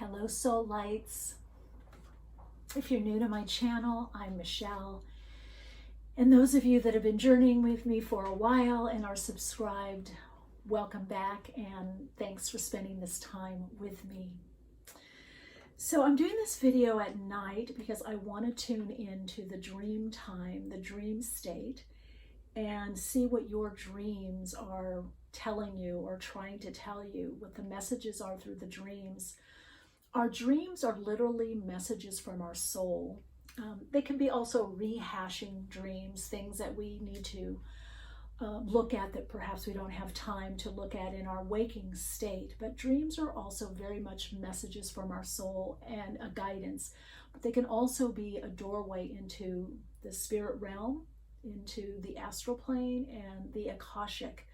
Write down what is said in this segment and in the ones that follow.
Hello, Soul Lights. If you're new to my channel, I'm Michelle. And those of you that have been journeying with me for a while and are subscribed, welcome back and thanks for spending this time with me. So I'm doing this video at night because I want to tune into the dream time, the dream state, and see what your dreams are telling you or trying to tell you, what the messages are through the dreams. Our dreams are literally messages from our soul. They can be also rehashing dreams, things that we need to look at that perhaps we don't have time to look at in our waking state. But dreams are also very much messages from our soul and a guidance. But they can also be a doorway into the spirit realm, into the astral plane and the Akashic,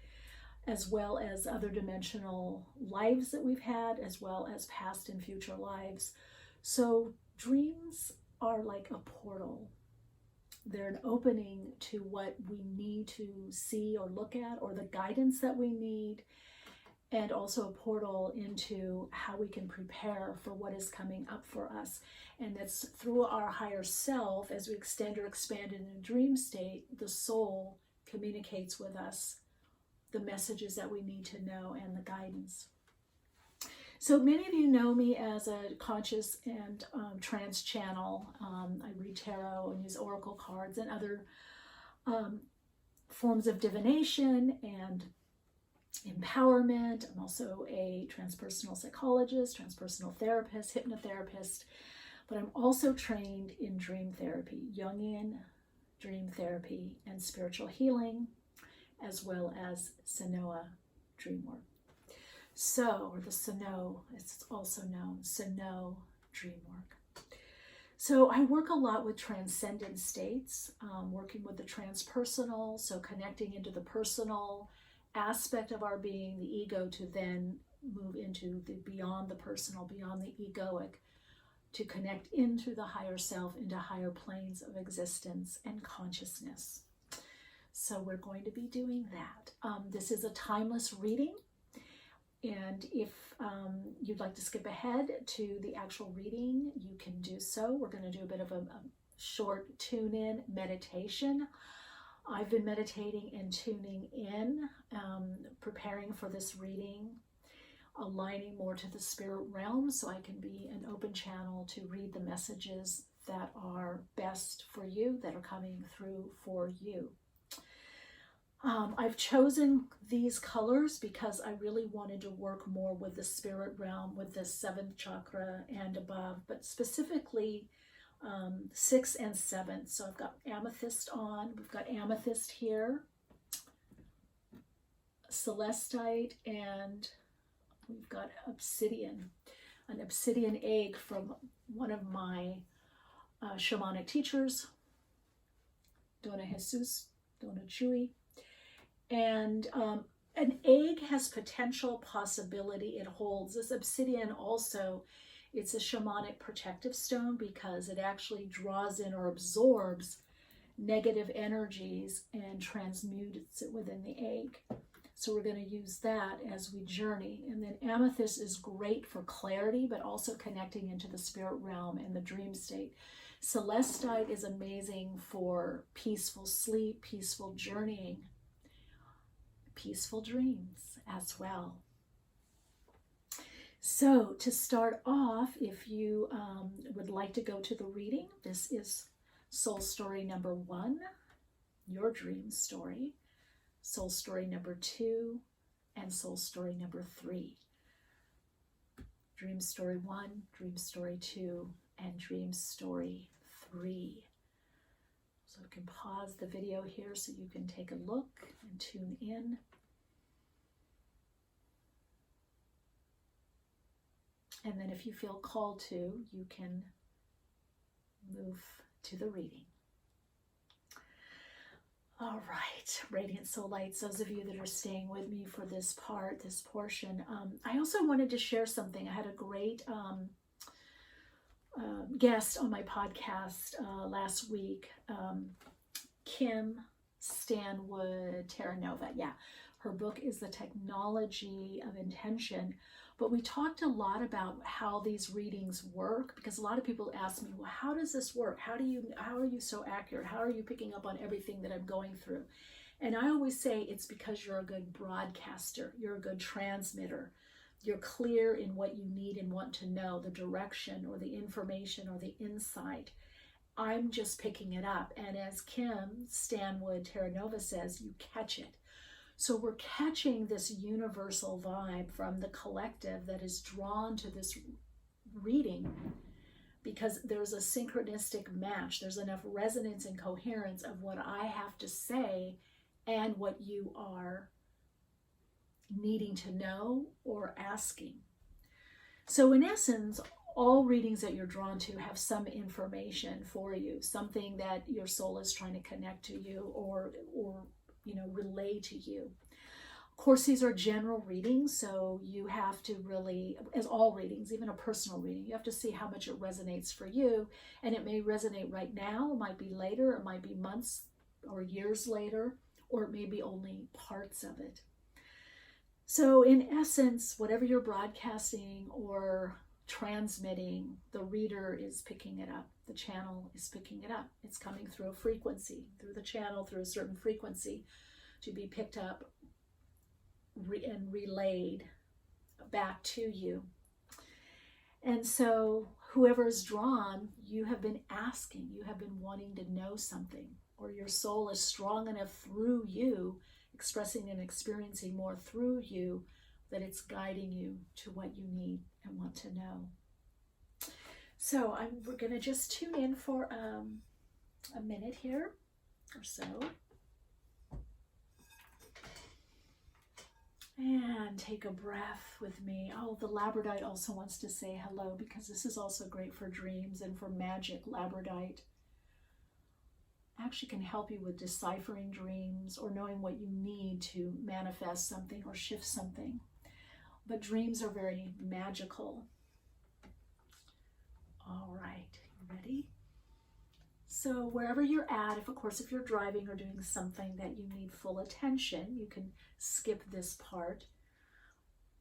as well as other dimensional lives that we've had, as well as past and future lives. So dreams are like a portal. They're an opening to what we need to see or look at, or the guidance that we need, and also a portal into how we can prepare for what is coming up for us. And that's through our higher self. As we extend or expand in a dream state, the soul communicates with us the messages that we need to know and the guidance. So many of you know me as a conscious and trance channel. I read tarot and use oracle cards and other forms of divination and empowerment. I'm also a transpersonal psychologist, transpersonal therapist, hypnotherapist, but I'm also trained in dream therapy, Jungian dream therapy and spiritual healing, as well as Sanoa dream work. So, or the Sano, it's also known, Sano dream work. So I work a lot with transcendent states, working with the transpersonal, so connecting into the personal aspect of our being, the ego, to then move into the beyond the personal, beyond the egoic, to connect into the higher self, into higher planes of existence and consciousness. So we're going to be doing that. This is a timeless reading. And if you'd like to skip ahead to the actual reading, you can do so. We're going to do a bit of a short tune-in meditation. I've been meditating and tuning in, preparing for this reading, aligning more to the spirit realm so I can be an open channel to read the messages that are best for you, that are coming through for you. I've chosen these colors because I really wanted to work more with the spirit realm, with the 7th chakra and above, but specifically 6th and 7th. So I've got amethyst on. We've got amethyst here, celestite, and we've got obsidian, an obsidian egg from one of my shamanic teachers, Dona Jesus, Dona Chuy. And an egg has potential possibility. It holds this obsidian also. It's a shamanic protective stone because it actually draws in or absorbs negative energies and transmutes it within the egg. So we're going to use that as we journey. And then amethyst is great for clarity, but also connecting into the spirit realm and the dream state. Celestite is amazing for peaceful sleep, peaceful journeying, peaceful dreams as well. So to start off, if you would like to go to the reading, this is soul story number 1, your dream story, soul story number 2, and soul story number 3. Dream story 1, dream story 2, and dream story 3. So I can pause the video here so you can take a look and tune in. And then if you feel called to, you can move to the reading. All right, Radiant Soul Lights, those of you that are staying with me for this part, this portion. I also wanted to share something. I had a great guest on my podcast last week, Kim Stanwood Terranova. Yeah, her book is The Technology of Intention, But we talked a lot about how these readings work, because a lot of people ask me, well, how does this work? How are you so accurate? How are you picking up on everything that I'm going through? And I always say it's because you're a good broadcaster. You're a good transmitter. You're clear in what you need and want to know, the direction or the information or the insight. I'm just picking it up. And as Kim Stanwood Terra Nova says, you catch it. So we're catching this universal vibe from the collective that is drawn to this reading, because there's a synchronistic match. There's enough resonance and coherence of what I have to say and what you are needing to know or asking. So in essence, all readings that you're drawn to have some information for you, something that your soul is trying to connect to you or relay to you. Of course, these are general readings, so you have to really, as all readings, even a personal reading, you have to see how much it resonates for you. And it may resonate right now, it might be later, it might be months or years later, or it may be only parts of it. So in essence, whatever you're broadcasting or transmitting, the reader is picking it up. The channel is picking it up. It's coming through a frequency, through the channel, through a certain frequency to be picked up and relayed back to you. And so whoever is drawn, you have been asking, you have been wanting to know something, or your soul is strong enough through you, expressing and experiencing more through you, that it's guiding you to what you need and want to know. So we're going to just tune in for a minute here or so. And take a breath with me. Oh, the labradite also wants to say hello, because this is also great for dreams and for magic. Labradite actually can help you with deciphering dreams or knowing what you need to manifest something or shift something. But dreams are very magical. All right, you ready? So wherever you're at, if you're driving or doing something that you need full attention, you can skip this part.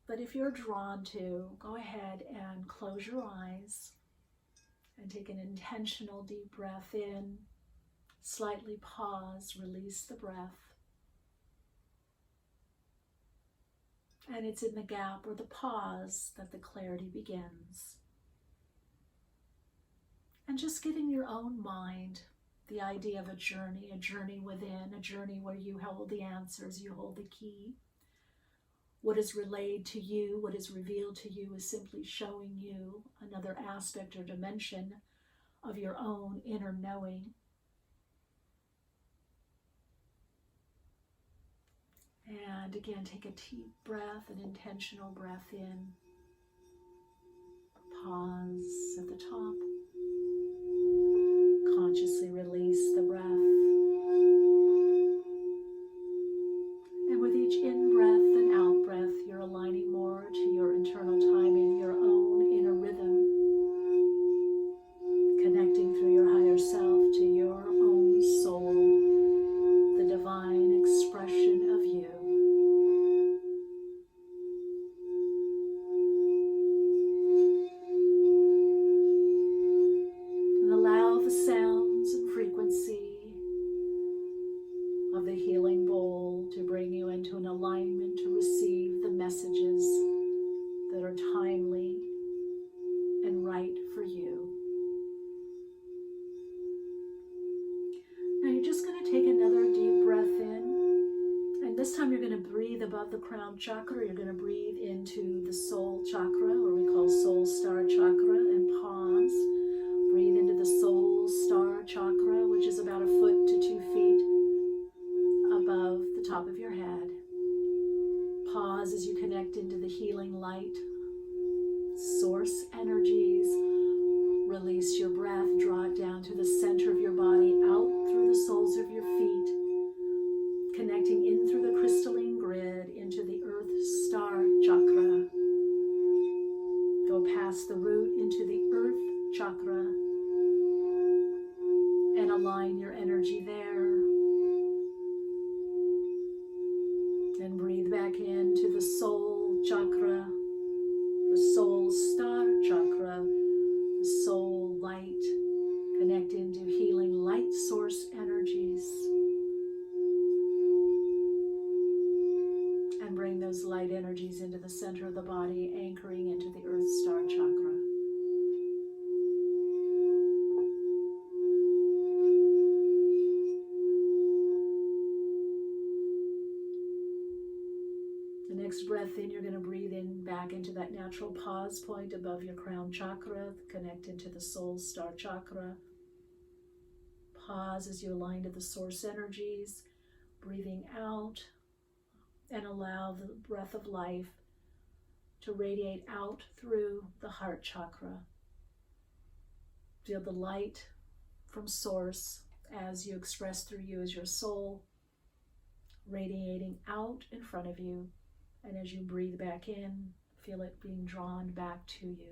But if you're drawn to, go ahead and close your eyes and take an intentional deep breath in. Slightly pause, release the breath. And it's in the gap or the pause that the clarity begins. And just get in your own mind the idea of a journey within, a journey where you hold the answers, you hold the key. What is relayed to you, what is revealed to you, is simply showing you another aspect or dimension of your own inner knowing. And again, take a deep breath, an intentional breath in. Pause at the top. Consciously release the breath. And with each in-breath and out-breath, you're aligning more to your internal timing, your own inner rhythm, connecting through your higher self to your own soul, the divine expression of you. Of the healing bowl to bring you into an alignment to receive the messages that are timely and right for you. Now you're just going to take another deep breath in, and this time you're going to breathe above the crown chakra. You're going to breathe into the soul chakra, or we call soul star chakra, and pause. Breathe into the soul star chakra, which is about 1 foot to 2 feet above the top of your head. Pause as you connect into the healing light, source energies. Release your breath, draw it down to the center of your body, out through the soles of your feet, connecting in through the crystalline grid into the earth star chakra. Go past the root into the earth chakra and align your energy there. And breathe back into the soul chakra soul star chakra, the soul light. Connect into healing light source energies. And bring those light energies into the center of the body, anchoring into the earth star chakra. The next breath in, you're going to breathe in back into that natural pause point above your crown chakra. Connect into the soul star chakra. Pause as you align to the source energies, breathing out, and allow the breath of life to radiate out through the heart chakra. Feel the light from source as you express through you as your soul, radiating out in front of you. And as you breathe back in, feel it being drawn back to you.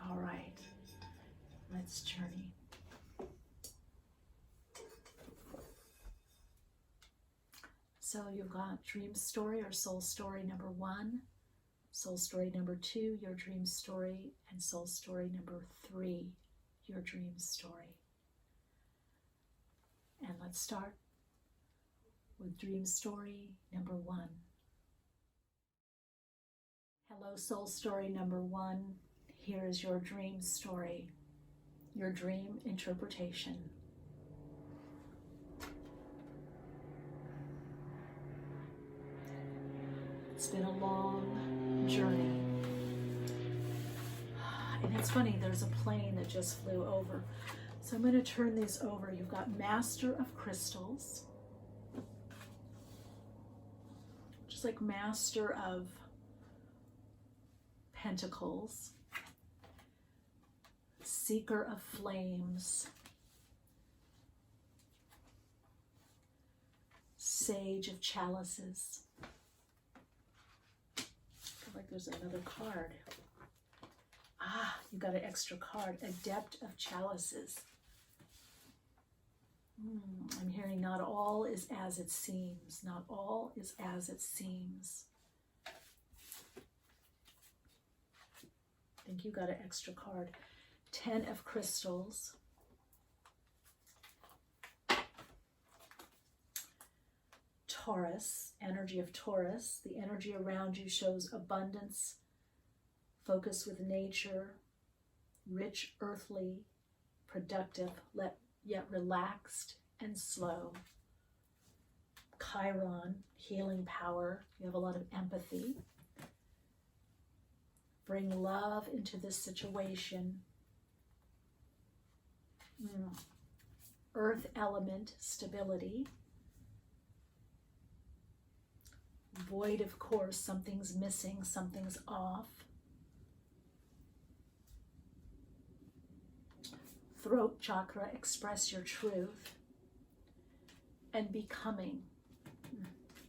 All right, let's journey. So you've got dream story or soul story number 1, soul story number 2, your dream story, and soul story number 3, your dream story. And let's start with dream story number 1. Hello, soul story number 1. Here is your dream story, your dream interpretation. It's been a long journey. And it's funny, there's a plane that just flew over. So I'm going to turn these over. You've got Master of Crystals, just like Master of Pentacles, Seeker of Flames, Sage of Chalices. I feel like there's another card. Ah, you got an extra card. Adept of Chalices. I'm hearing not all is as it seems. Not all is as it seems. I think you got an extra card. 10 of Crystals. Taurus, energy of Taurus. The energy around you shows abundance, focus with nature, rich, earthly, productive, yet relaxed and slow. Chiron, healing power. You have a lot of empathy. Bring love into this situation. Earth element, stability. Void, of course, something's missing, something's off. Throat chakra, express your truth. And becoming.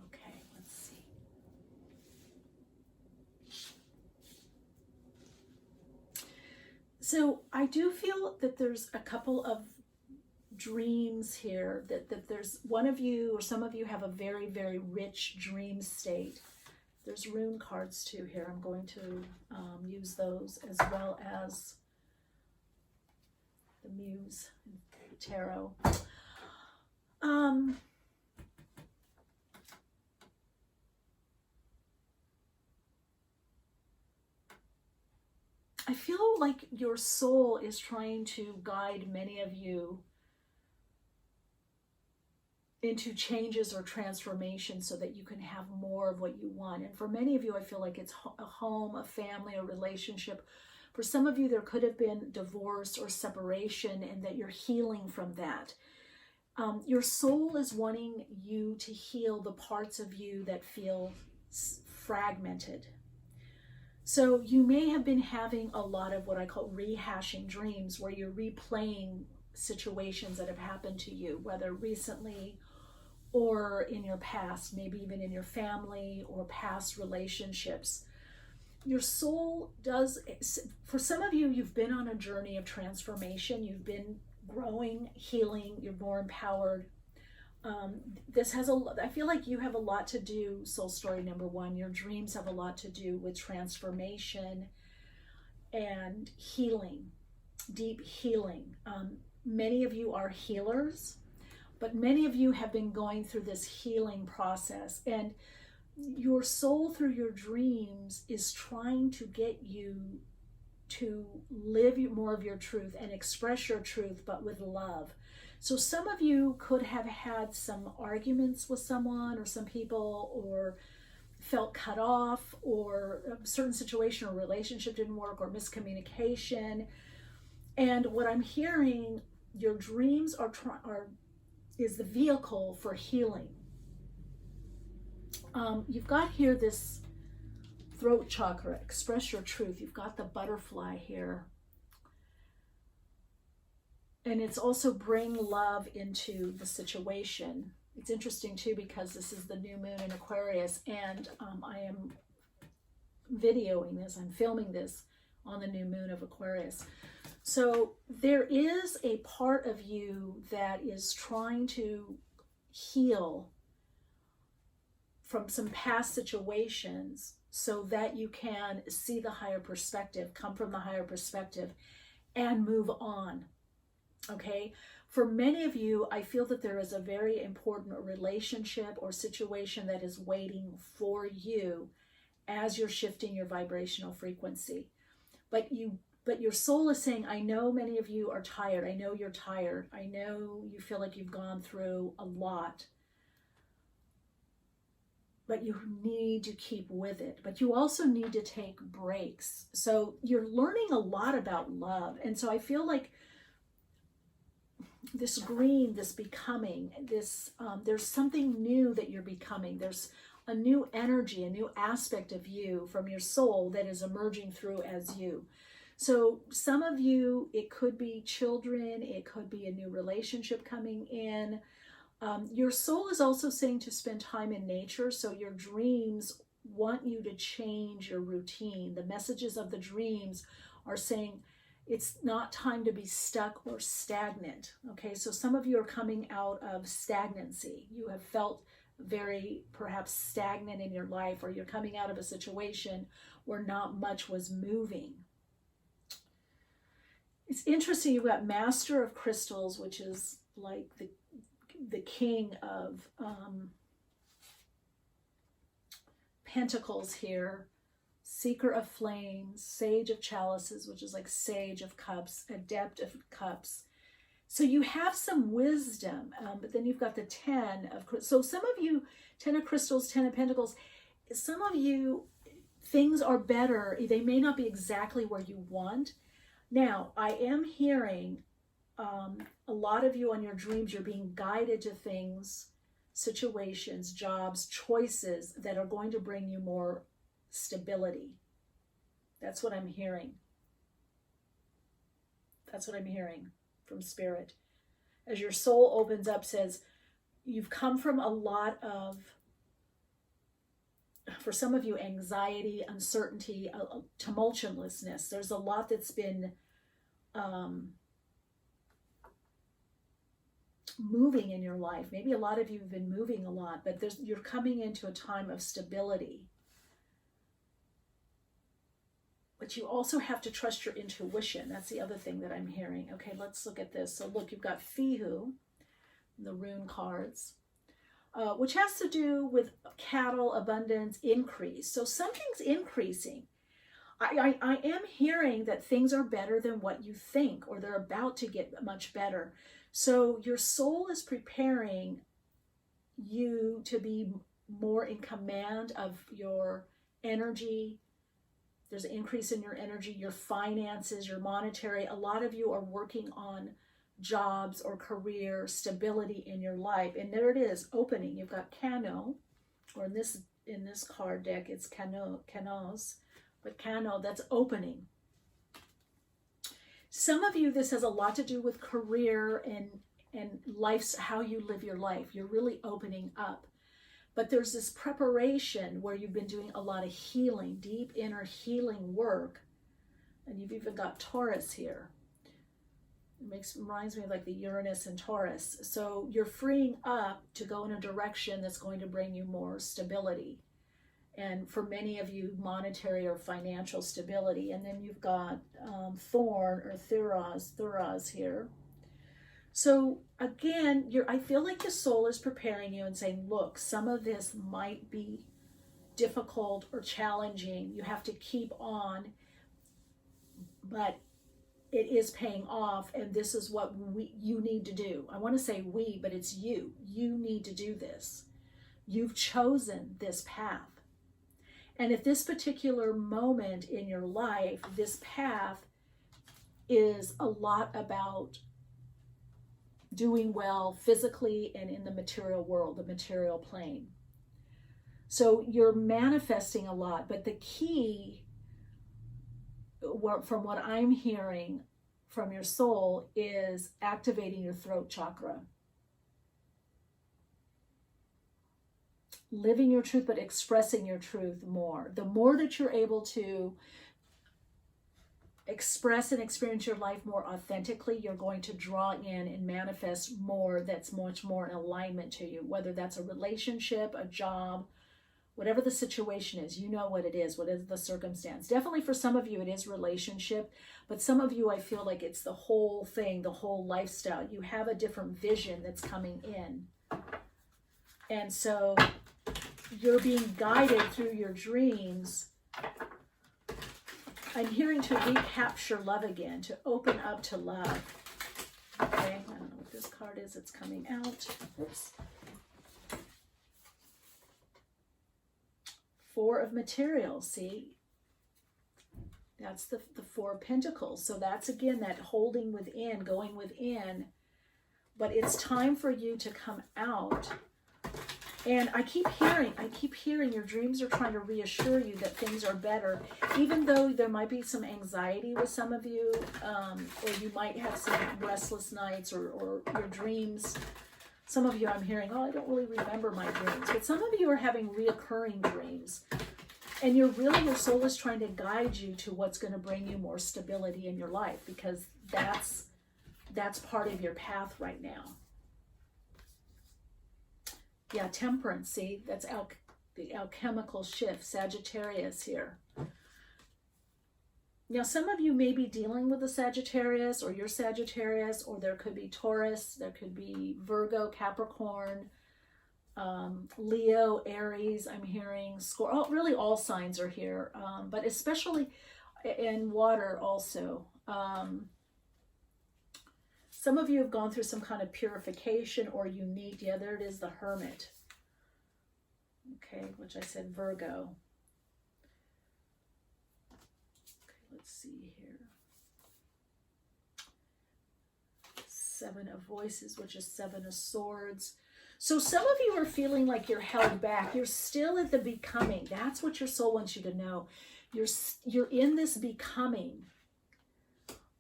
Okay, let's see. So I do feel that there's a couple of dreams here, that there's one of you or some of you have a very, very rich dream state. There's rune cards too here. I'm going to use those as well as the Muse Tarot. I feel like your soul is trying to guide many of you into changes or transformation so that you can have more of what you want. And for many of you, I feel like it's a home, a family, a relationship. For some of you, there could have been divorce or separation, and that you're healing from that. Your soul is wanting you to heal the parts of you that feel fragmented. So you may have been having a lot of what I call rehashing dreams, where you're replaying situations that have happened to you, whether recently or in your past, maybe even in your family or past relationships. Your soul does, for some of you, you've been on a journey of transformation. You've been growing, healing, you're more empowered. I feel like you have a lot to do, soul story number one. Your dreams have a lot to do with transformation and healing, deep healing. Many of you are healers, but many of you have been going through this healing process, and your soul through your dreams is trying to get you to live more of your truth and express your truth, but with love. So some of you could have had some arguments with someone or some people, or felt cut off, or a certain situation or relationship didn't work, or miscommunication. And what I'm hearing, your dreams is the vehicle for healing. You've got here this throat chakra, express your truth. You've got the butterfly here. And it's also bring love into the situation. It's interesting too, because this is the new moon in Aquarius, and I am videoing this, I'm filming this on the new moon of Aquarius. So there is a part of you that is trying to heal from some past situations so that you can see the higher perspective, come from the higher perspective, and move on. Okay, for many of you, I feel that there is a very important relationship or situation that is waiting for you as you're shifting your vibrational frequency. But your soul is saying, I know many of you are tired. I know you're tired. I know you feel like you've gone through a lot. But you need to keep with it. But you also need to take breaks. So you're learning a lot about love. And so I feel like this green, this becoming, this there's something new that you're becoming. There's a new energy, a new aspect of you from your soul that is emerging through as you. So some of you, it could be children, it could be a new relationship coming in. Your soul is also saying to spend time in nature. So your dreams want you to change your routine. The messages of the dreams are saying it's not time to be stuck or stagnant. Okay, so some of you are coming out of stagnancy. You have felt very perhaps stagnant in your life, or you're coming out of a situation where not much was moving. It's interesting, you've got Master of Crystals, which is like the king of Pentacles here, Seeker of Flames, Sage of Chalices, which is like Sage of Cups, Adept of Cups. So you have some wisdom, but then you've got the 10 of Crystals. So some of you, 10 of Crystals, 10 of Pentacles, some of you, things are better. They may not be exactly where you want. Now, I am hearing a lot of you on your dreams, you're being guided to things, situations, jobs, choices that are going to bring you more stability. That's what I'm hearing. That's what I'm hearing from Spirit. As your soul opens up, says, you've come from a lot of, for some of you, anxiety, uncertainty, tumultuousness. There's a lot that's been moving in your life. Maybe a lot of you have been moving a lot, but you're coming into a time of stability. But you also have to trust your intuition. That's the other thing that I'm hearing. Okay, let's look at this. So look, you've got Fihu, the rune cards, which has to do with cattle, abundance, increase. So something's increasing. I am hearing that things are better than what you think, or they're about to get much better. So your soul is preparing you to be more in command of your energy. There's an increase in your energy, your finances, your monetary. A lot of you are working on jobs or career stability in your life. And there it is, opening. You've got Cano, or in this card deck, it's Canos, but Cano, that's opening. Some of you, this has a lot to do with career and life's, how you live your life. You're really opening up. But there's this preparation where you've been doing a lot of healing, deep inner healing work. And you've even got Taurus here. Reminds me of like the Uranus and Taurus. So you're freeing up to go in a direction that's going to bring you more stability. And for many of you, monetary or financial stability. And then you've got Thorn or Thuraz here. So again, I feel like the soul is preparing you and saying, look, some of this might be difficult or challenging. You have to keep on, but it is paying off, and this is what you need to do. I want to say we, but it's you. You need to do this. You've chosen this path. And at this particular moment in your life, this path is a lot about doing well physically and in the material world, the material plane. So you're manifesting a lot, but the key, from what I'm hearing from your soul, is activating your throat chakra. Living your truth, but expressing your truth more. The more that you're able to express and experience your life more authentically, you're going to draw in and manifest more that's much more in alignment to you, whether that's a relationship, a job, whatever the situation is. You know what it is, what is the circumstance. Definitely for some of you, it is relationship, but some of you, I feel like it's the whole thing, the whole lifestyle. You have a different vision that's coming in. And so you're being guided through your dreams. I'm hearing to recapture love again, to open up to love. Okay, I don't know what this card is. It's coming out. Oops. Four of Materials, see? That's the Four of Pentacles. So that's, again, that holding within, going within. But it's time for you to come out. And I keep hearing your dreams are trying to reassure you that things are better, even though there might be some anxiety with some of you, or you might have some restless nights, or your dreams. Some of you I'm hearing, oh, I don't really remember my dreams. But some of you are having reoccurring dreams. And your soul is trying to guide you to what's going to bring you more stability in your life, because that's part of your path right now. Yeah, Temperance, see, that's the alchemical shift, Sagittarius here. Now, some of you may be dealing with a Sagittarius, or you're Sagittarius, or there could be Taurus, there could be Virgo, Capricorn, Leo, Aries, I'm hearing, Scorpio. Oh, really all signs are here, but especially in water also. Some of you have gone through some kind of purification, or you need, yeah, there it is, the Hermit. Okay, which I said Virgo. Okay, let's see here. Seven of Voices, which is Seven of Swords. So some of you are feeling like you're held back. You're still at the becoming. That's what your soul wants you to know. You're in this becoming.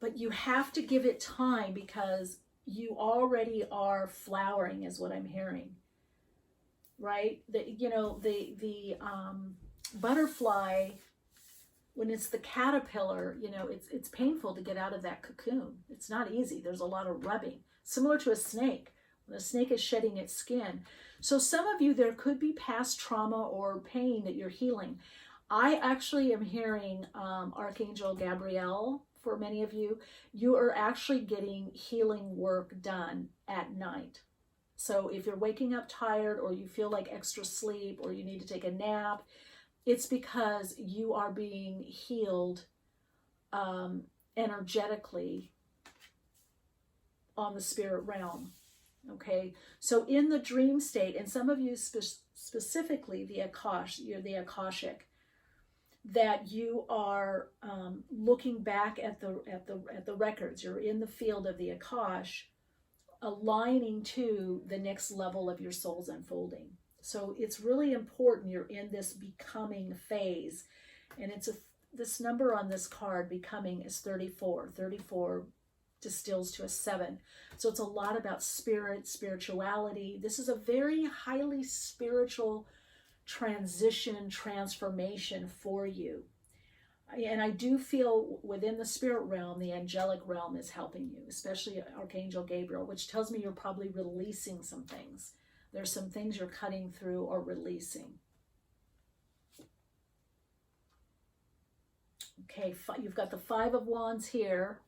But you have to give it time, because you already are flowering, is what I'm hearing, right? The butterfly, when it's the caterpillar, it's painful to get out of that cocoon. It's not easy. There's a lot of rubbing, similar to a snake. When a snake is shedding its skin. So some of you, there could be past trauma or pain that you're healing. I actually am hearing Archangel Gabriel. For many of you, you are actually getting healing work done at night. So if you're waking up tired, or you feel like extra sleep, or you need to take a nap, it's because you are being healed energetically on the spirit realm. Okay, so in the dream state, and some of you specifically the you're the Akashic, that you are looking back at the records. You're in the field of the Akash, aligning to the next level of your soul's unfolding. So it's really important you're in this becoming phase, and this number on this card, becoming, is 34. 34 distills to a 7. So it's a lot about spirituality. This is a very highly spiritual transformation for you. And I do feel within the spirit realm, the angelic realm is helping you, especially Archangel Gabriel, which tells me you're probably releasing some things. There's some things you're cutting through or releasing. Okay, you've got the Five of Wands here.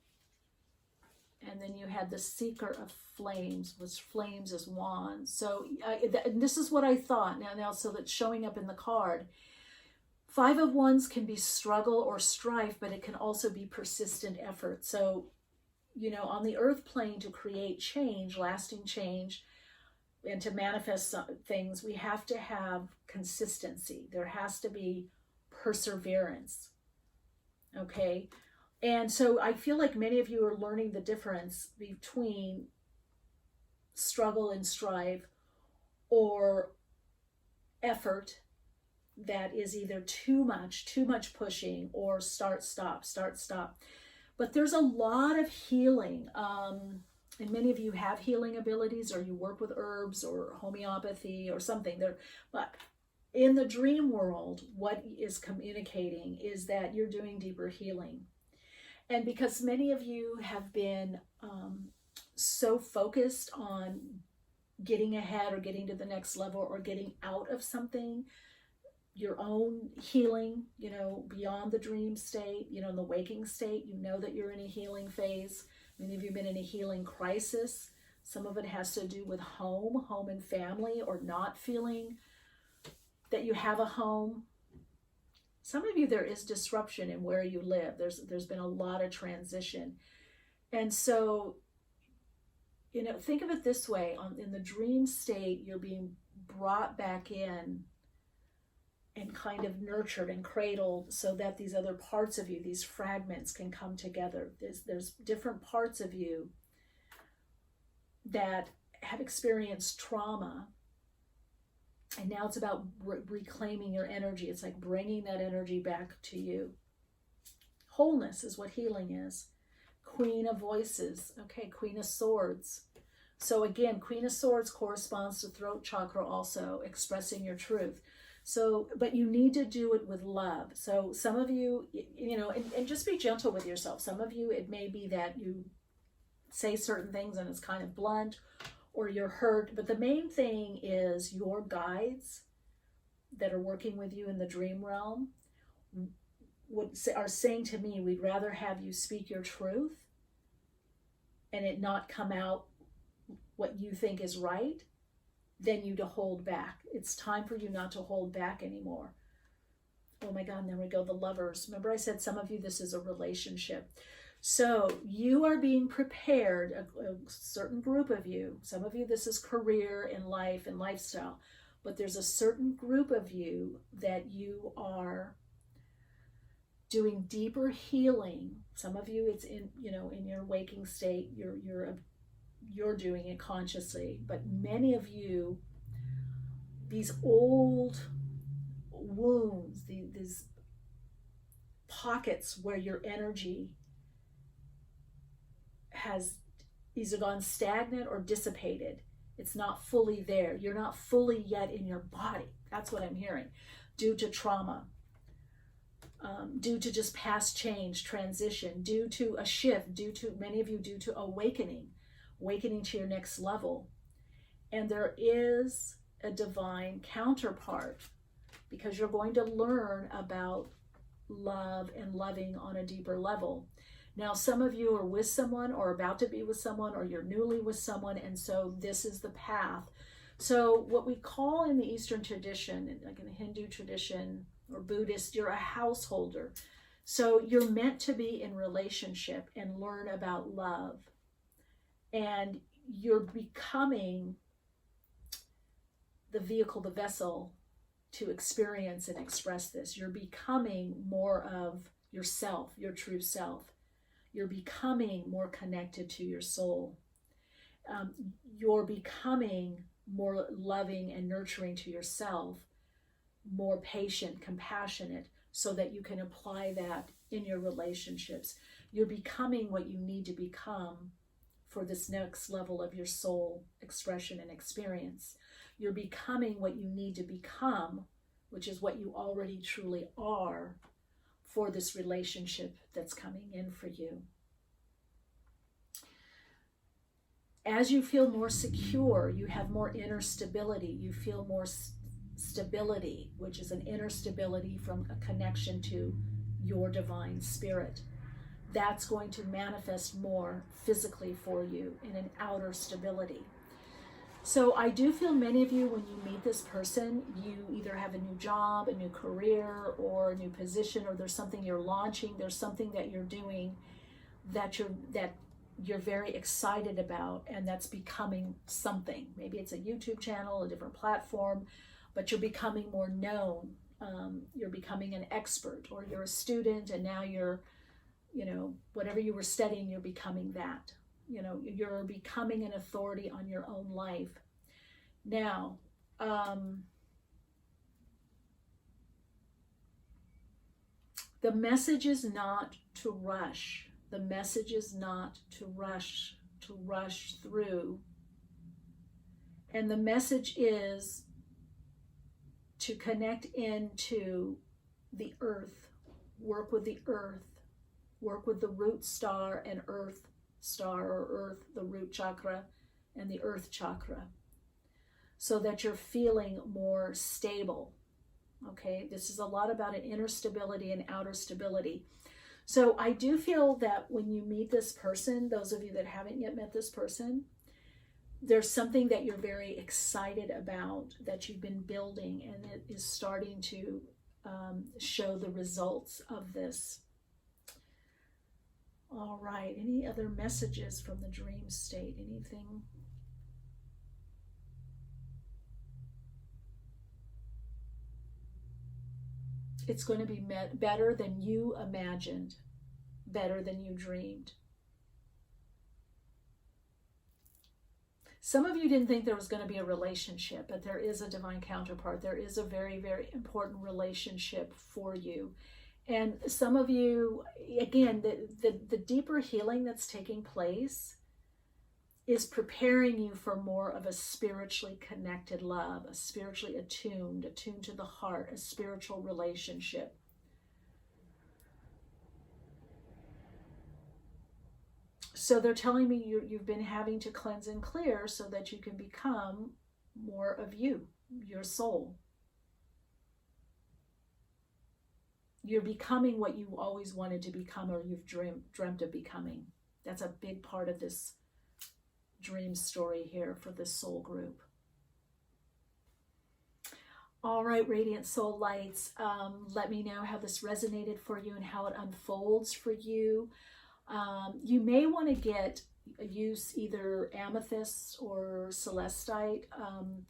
And then you had the Seeker of Flames, which flames is wands. So and this is what I thought. Now, so that's showing up in the card. Five of Wands can be struggle or strife, but it can also be persistent effort. So, you know, on the earth plane, to create change, lasting change, and to manifest things, we have to have consistency. There has to be perseverance. Okay? And so I feel like many of you are learning the difference between struggle and strife or effort that is either too much pushing, or start, stop. But there's a lot of healing. And many of you have healing abilities, or you work with herbs or homeopathy or something there. But in the dream world, what is communicating is that you're doing deeper healing. And because many of you have been so focused on getting ahead or getting to the next level or getting out of something, your own healing, you know, beyond the dream state, you know, in the waking state, you know that you're in a healing phase. Many of you have been in a healing crisis. Some of it has to do with home and family, or not feeling that you have a home. Some of you, there is disruption in where you live. There's been a lot of transition. And so, you know, think of it this way. In the dream state, you're being brought back in and kind of nurtured and cradled so that these other parts of you, these fragments, can come together. There's different parts of you that have experienced trauma. And now it's about reclaiming your energy. It's like bringing that energy back to you. Wholeness is what healing is. Queen of Voices. Okay, Queen of Swords. So again, Queen of Swords corresponds to throat chakra also, expressing your truth. So, but you need to do it with love. So some of you, you know, and just be gentle with yourself. Some of you, it may be that you say certain things and it's kind of blunt, or you're hurt. But the main thing is your guides that are working with you in the dream realm are saying to me, we'd rather have you speak your truth and it not come out what you think is right than you to hold back. It's time for you not to hold back anymore. Oh my God, and there we go, the Lovers. Remember I said some of you, this is a relationship. So you are being prepared, a certain group of you, some of you, this is career and life and lifestyle, but there's a certain group of you that you are doing deeper healing. Some of you, it's in, you know, in your waking state, you're doing it consciously, but many of you, these old wounds, these pockets where your energy has either gone stagnant or dissipated. It's not fully there. You're not fully yet in your body. That's what I'm hearing. Due to trauma, due to just past change, transition, due to a shift, due to, many of you, due to awakening to your next level. And there is a divine counterpart, because you're going to learn about love and loving on a deeper level. Now, some of you are with someone or about to be with someone, or you're newly with someone, and so this is the path. So what we call in the Eastern tradition, like in the Hindu tradition or Buddhist, you're a householder. So you're meant to be in relationship and learn about love. And you're becoming the vehicle, the vessel to experience and express this. You're becoming more of yourself, your true self. You're becoming more connected to your soul. You're becoming more loving and nurturing to yourself, more patient, compassionate, so that you can apply that in your relationships. You're becoming what you need to become for this next level of your soul expression and experience. You're becoming what you need to become, which is what you already truly are, for this relationship that's coming in for you. As you feel more secure, you have more inner stability. You feel more stability, which is an inner stability from a connection to your divine spirit. That's going to manifest more physically for you in an outer stability. So I do feel many of you, when you meet this person, you either have a new job, a new career, or a new position, or there's something you're launching, there's something that you're doing that you're very excited about, and that's becoming something. Maybe it's a YouTube channel, a different platform, but you're becoming more known. You're becoming an expert, or you're a student and now you're, whatever you were studying, you're becoming that. You're becoming an authority on your own life. Now, the message is not to rush. The message is not to rush through. And the message is to connect into the earth, work with the earth, work with the root star and earth star, or earth, the root chakra, and the earth chakra, so that you're feeling more stable. Okay, this is a lot about an inner stability and outer stability. So I do feel that when you meet this person, those of you that haven't yet met this person, there's something that you're very excited about, that you've been building, and it is starting to show the results of this. All right, any other messages from the dream state? Anything? It's going to be better than you imagined, better than you dreamed. Some of you didn't think there was going to be a relationship, but there is a divine counterpart. There is a very, very important relationship for you. And some of you, again, the deeper healing that's taking place is preparing you for more of a spiritually connected love, a spiritually attuned to the heart, a spiritual relationship. So they're telling me you've been having to cleanse and clear so that you can become more of you, your soul. You're becoming what you always wanted to become, or you've dreamt of becoming. That's a big part of this dream story here for this soul group. All right, Radiant Soul Lights, let me know how this resonated for you and how it unfolds for you. You may want to use either amethyst or celestite,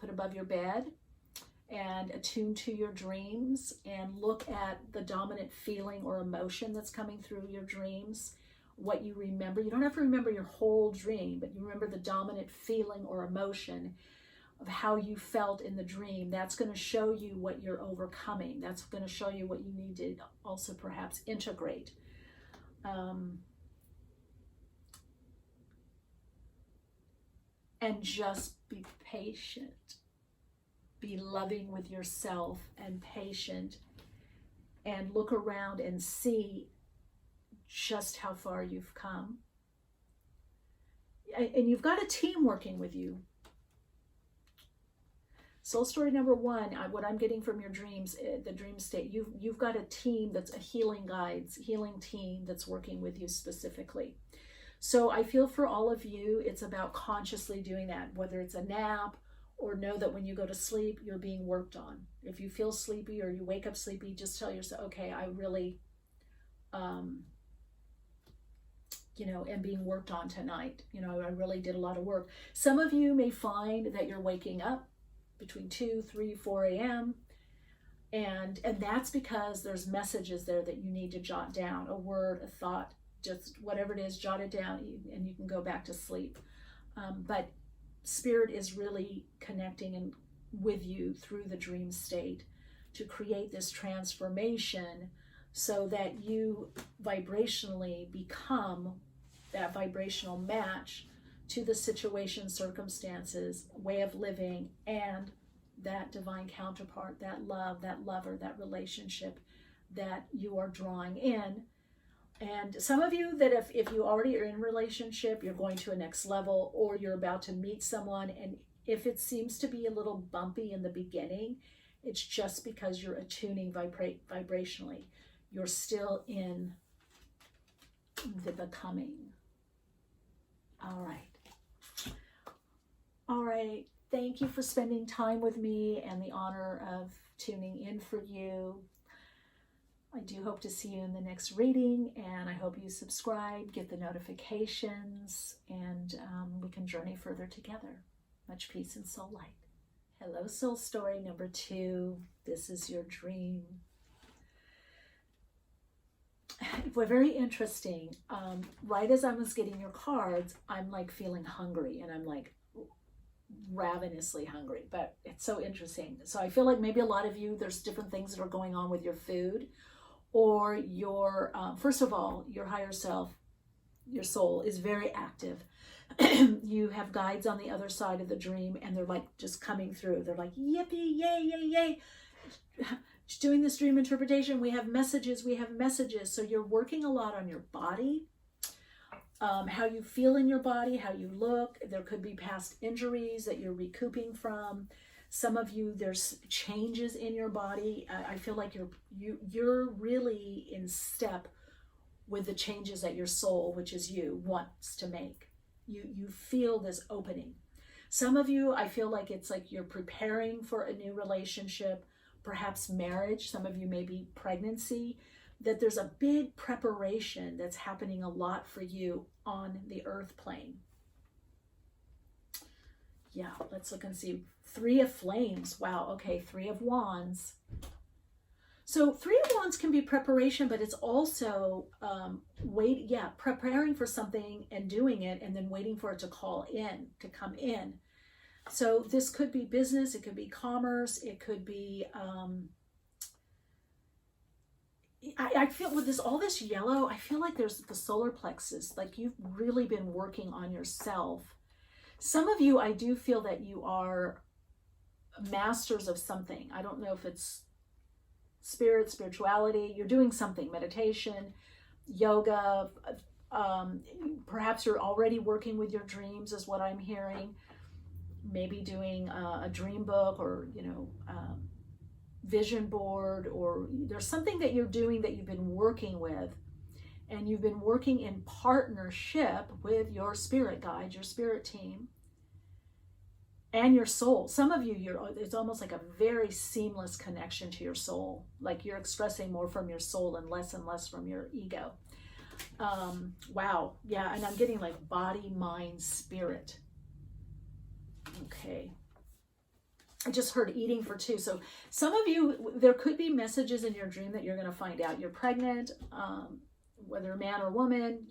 put above your bed, and attune to your dreams and look at the dominant feeling or emotion that's coming through your dreams, what you remember. You don't have to remember your whole dream, but you remember the dominant feeling or emotion of how you felt in the dream. That's going to show you what you're overcoming. That's going to show you what you need to also perhaps integrate. And just be patient. Be loving with yourself and patient, and look around and see just how far you've come. And you've got a team working with you. Soul story number one, what I'm getting from your dreams, the dream state, you've got a team that's a healing team that's working with you specifically. So I feel for all of you, it's about consciously doing that, whether it's a nap, or know that when you go to sleep, you're being worked on. If you feel sleepy or you wake up sleepy, just tell yourself, okay, I really, am being worked on tonight. I really did a lot of work. Some of you may find that you're waking up between 2, 3, 4 a.m. And that's because there's messages there that you need to jot down, a word, a thought, just whatever it is, jot it down, and you can go back to sleep. But Spirit is really connecting with you through the dream state to create this transformation so that you vibrationally become that vibrational match to the situation, circumstances, way of living, and that divine counterpart, that love, that lover, that relationship that you are drawing in. And some of you that if you already are in a relationship, you're going to a next level, or you're about to meet someone, and if it seems to be a little bumpy in the beginning, it's just because you're attuning vibrationally. You're still in the becoming. All right. All right. Thank you for spending time with me and the honor of tuning in for you. I do hope to see you in the next reading, and I hope you subscribe, get the notifications, and we can journey further together. Much peace and soul light. Hello, soul story number 2. This is your dream. Well, very interesting. Right as I was getting your cards, I'm like feeling hungry, and I'm like ravenously hungry, but it's so interesting. So I feel like maybe a lot of you, there's different things that are going on with your food, or your, first of all, your higher self, your soul is very active. You have guides on the other side of the dream, and they're like just coming through. They're like, yippee, yay, yay, yay. Just doing this dream interpretation. We have messages, we have messages. So you're working a lot on your body, how you feel in your body, how you look. There could be past injuries that you're recouping from. Some of you, there's changes in your body. I feel like you're really in step with the changes that your soul, which is you, wants to make. You feel this opening. Some of you, I feel like it's like you're preparing for a new relationship, perhaps marriage. Some of you maybe pregnancy, that there's a big preparation that's happening a lot for you on the earth plane. Yeah, let's look and see. 3 of Flames. Wow, okay, 3 of Wands. So 3 of Wands can be preparation, but it's also preparing for something and doing it, and then waiting for it to come in. So this could be business, it could be commerce, it could be, I feel with all this yellow, I feel like there's the solar plexus, like you've really been working on yourself. Some of you, I do feel that you are masters of something. I don't know if it's spirituality, you're doing something, meditation, yoga, perhaps you're already working with your dreams is what I'm hearing. Maybe doing a dream book, or vision board, or there's something that you're doing that you've been working with, and you've been working in partnership with your spirit guide, your spirit team, and your soul. Some of you, it's almost like a very seamless connection to your soul, like you're expressing more from your soul and less from your ego. Wow, yeah, and I'm getting like body, mind, spirit. Okay. I just heard eating for 2. So some of you, there could be messages in your dream that you're going to find out. You're pregnant, whether a man or woman,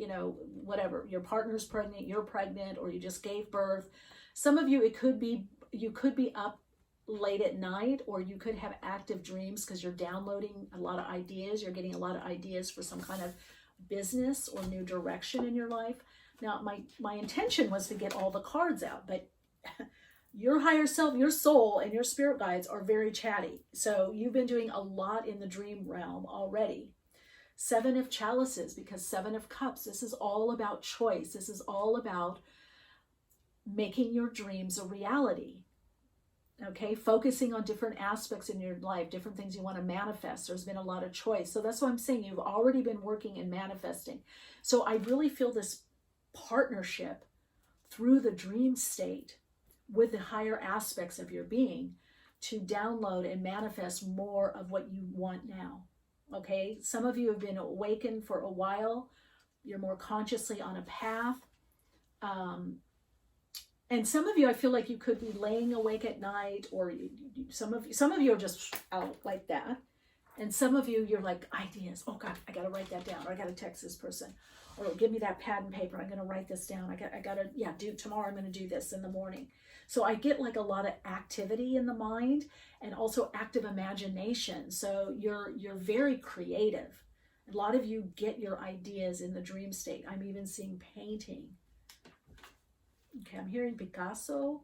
whatever. Your partner's pregnant, you're pregnant, or you just gave birth. Some of you, you could be up late at night, or you could have active dreams because you're downloading a lot of ideas. You're getting a lot of ideas for some kind of business or new direction in your life. Now, my intention was to get all the cards out, but your higher self, your soul, and your spirit guides are very chatty. So you've been doing a lot in the dream realm already. 7 of Chalices, because 7 of Cups, this is all about choice. This is all about making your dreams a reality. Okay, focusing on different aspects in your life, different things you want to manifest. There's been a lot of choice. So that's why I'm saying you've already been working and manifesting. So I really feel this partnership through the dream state with the higher aspects of your being to download and manifest more of what you want now. Okay, some of you have been awakened for a while. You're more consciously on a path. And some of you, I feel like you could be laying awake at night, or some of you are just out like that. And some of you, you're like, ideas. Oh God, I got to write that down, or I got to text this person, or give me that pad and paper. I'm going to write this down. I got to, tomorrow I'm going to do this in the morning. So I get like a lot of activity in the mind, and also active imagination. So you're very creative. A lot of you get your ideas in the dream state. I'm even seeing painting. Okay, I'm hearing Picasso,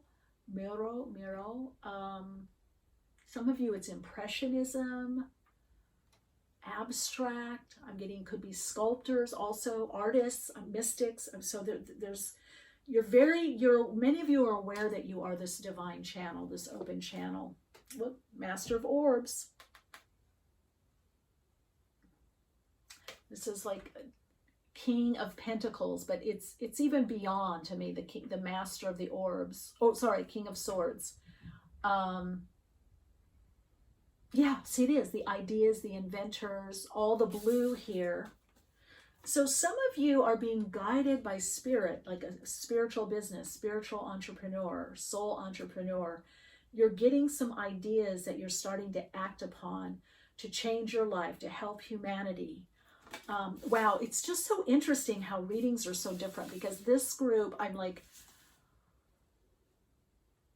mural. Some of you, it's impressionism, abstract. I'm getting could be sculptors, also artists, mystics. So there's many of you are aware that you are this divine channel, this open channel. Look, Master of Orbs. This is like King of Pentacles, but it's even beyond to me, the Master of the Orbs. Oh, sorry, King of Swords. Yeah, see, it is the ideas, the inventors, all the blue here. So some of you are being guided by spirit, like a spiritual business, spiritual entrepreneur, soul entrepreneur. You're getting some ideas that you're starting to act upon to change your life, to help humanity. Wow, it's just so interesting how readings are so different, because this group, I'm like,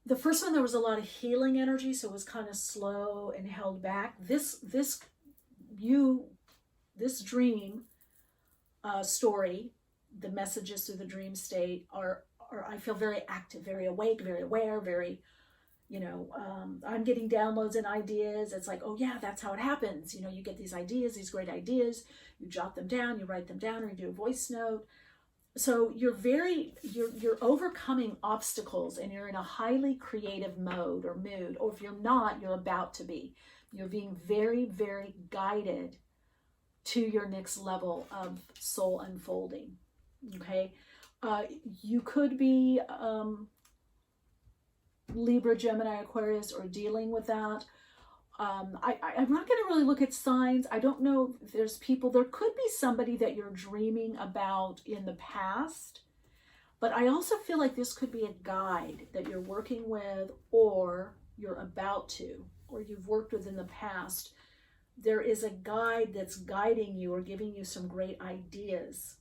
the first one, there was a lot of healing energy, so it was kind of slow and held back. This dream story, the messages through the dream state are I feel very active, very awake, very aware, very, I'm getting downloads and ideas. It's like, oh yeah, that's how it happens. You get these ideas, these great ideas, you jot them down, you write them down, or you do a voice note. So you're overcoming obstacles, and you're in a highly creative mode or mood, or if you're not, you're about to be. You're being very, very guided to your next level of soul unfolding. Okay. You could be Libra, Gemini, Aquarius, or dealing with that. I'm not going to really look at signs. I don't know if there's people. There could be somebody that you're dreaming about in the past, but I also feel like this could be a guide that you're working with, or you're about to, or you've worked with in the past. There is a guide that's guiding you or giving you some great ideas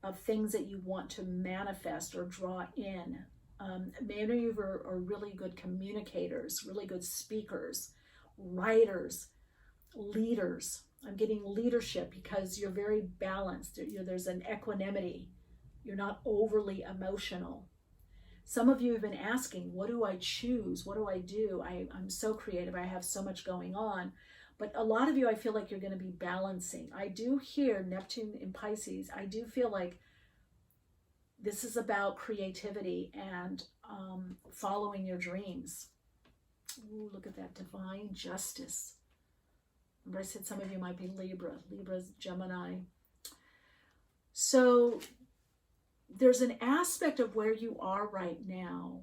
of things that you want to manifest or draw in. Many of you are really good communicators, really good speakers, writers, leaders. I'm getting leadership because you're very balanced. There's an equanimity. You're not overly emotional. Some of you have been asking, what do I choose? What do I do? I'm so creative. I have so much going on. But a lot of you, I feel like you're going to be balancing. I do hear Neptune in Pisces. I do feel like this is about creativity and following your dreams. Ooh, look at that, divine justice. Remember I said some of you might be Libra's Gemini. So there's an aspect of where you are right now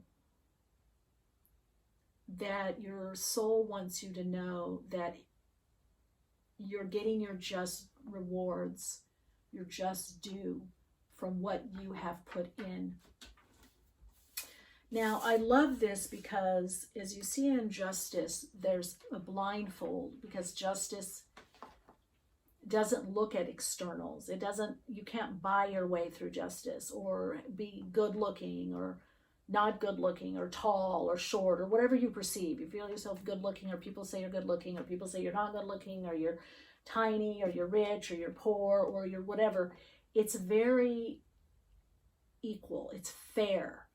that your soul wants you to know that you're getting your just rewards, your just due from what you have put in. Now, I love this because as you see in justice, there's a blindfold, because justice doesn't look at externals. You can't buy your way through justice, or be good looking or not good looking, or tall or short, or whatever you perceive. You feel yourself good looking, or people say you're good looking, or people say you're not good looking, or you're tiny, or you're rich, or you're poor, or you're whatever. It's very equal. It's fair.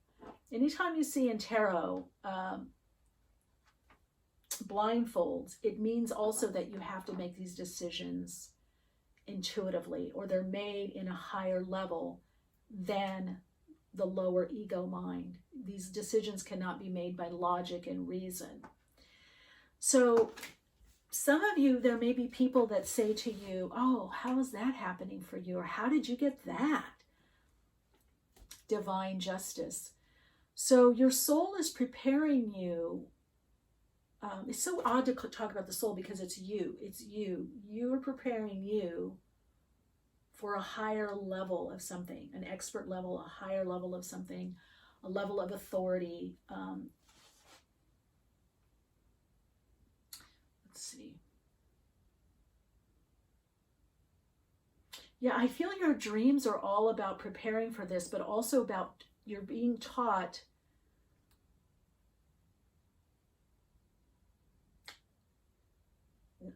Anytime you see in tarot blindfolds, it means also that you have to make these decisions intuitively, or they're made in a higher level than the lower ego mind. These decisions cannot be made by logic and reason. So some of you, there may be people that say to you, oh, how is that happening for you? Or how did you get that? Divine justice. So your soul is preparing you. It's so odd to talk about the soul because it's you. It's you. You are preparing you for a higher level of something, an expert level, a higher level of something, a level of authority. Let's see. Yeah, I feel your dreams are all about preparing for this, but also about you're being taught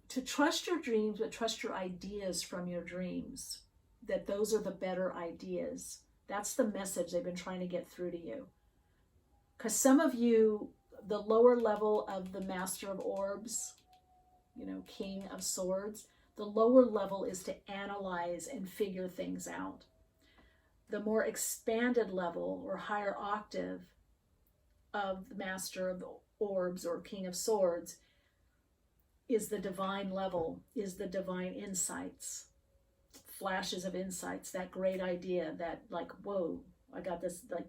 to trust your dreams, but trust your ideas from your dreams, that those are the better ideas. That's the message they've been trying to get through to you. Because some of you, the lower level of the Master of Orbs, King of Swords, The lower level is to analyze and figure things out. The more expanded level or higher octave of the Master of the Orbs or King of Swords is the divine level, is the divine insights, flashes of insights, that great idea that like, whoa, I got this, like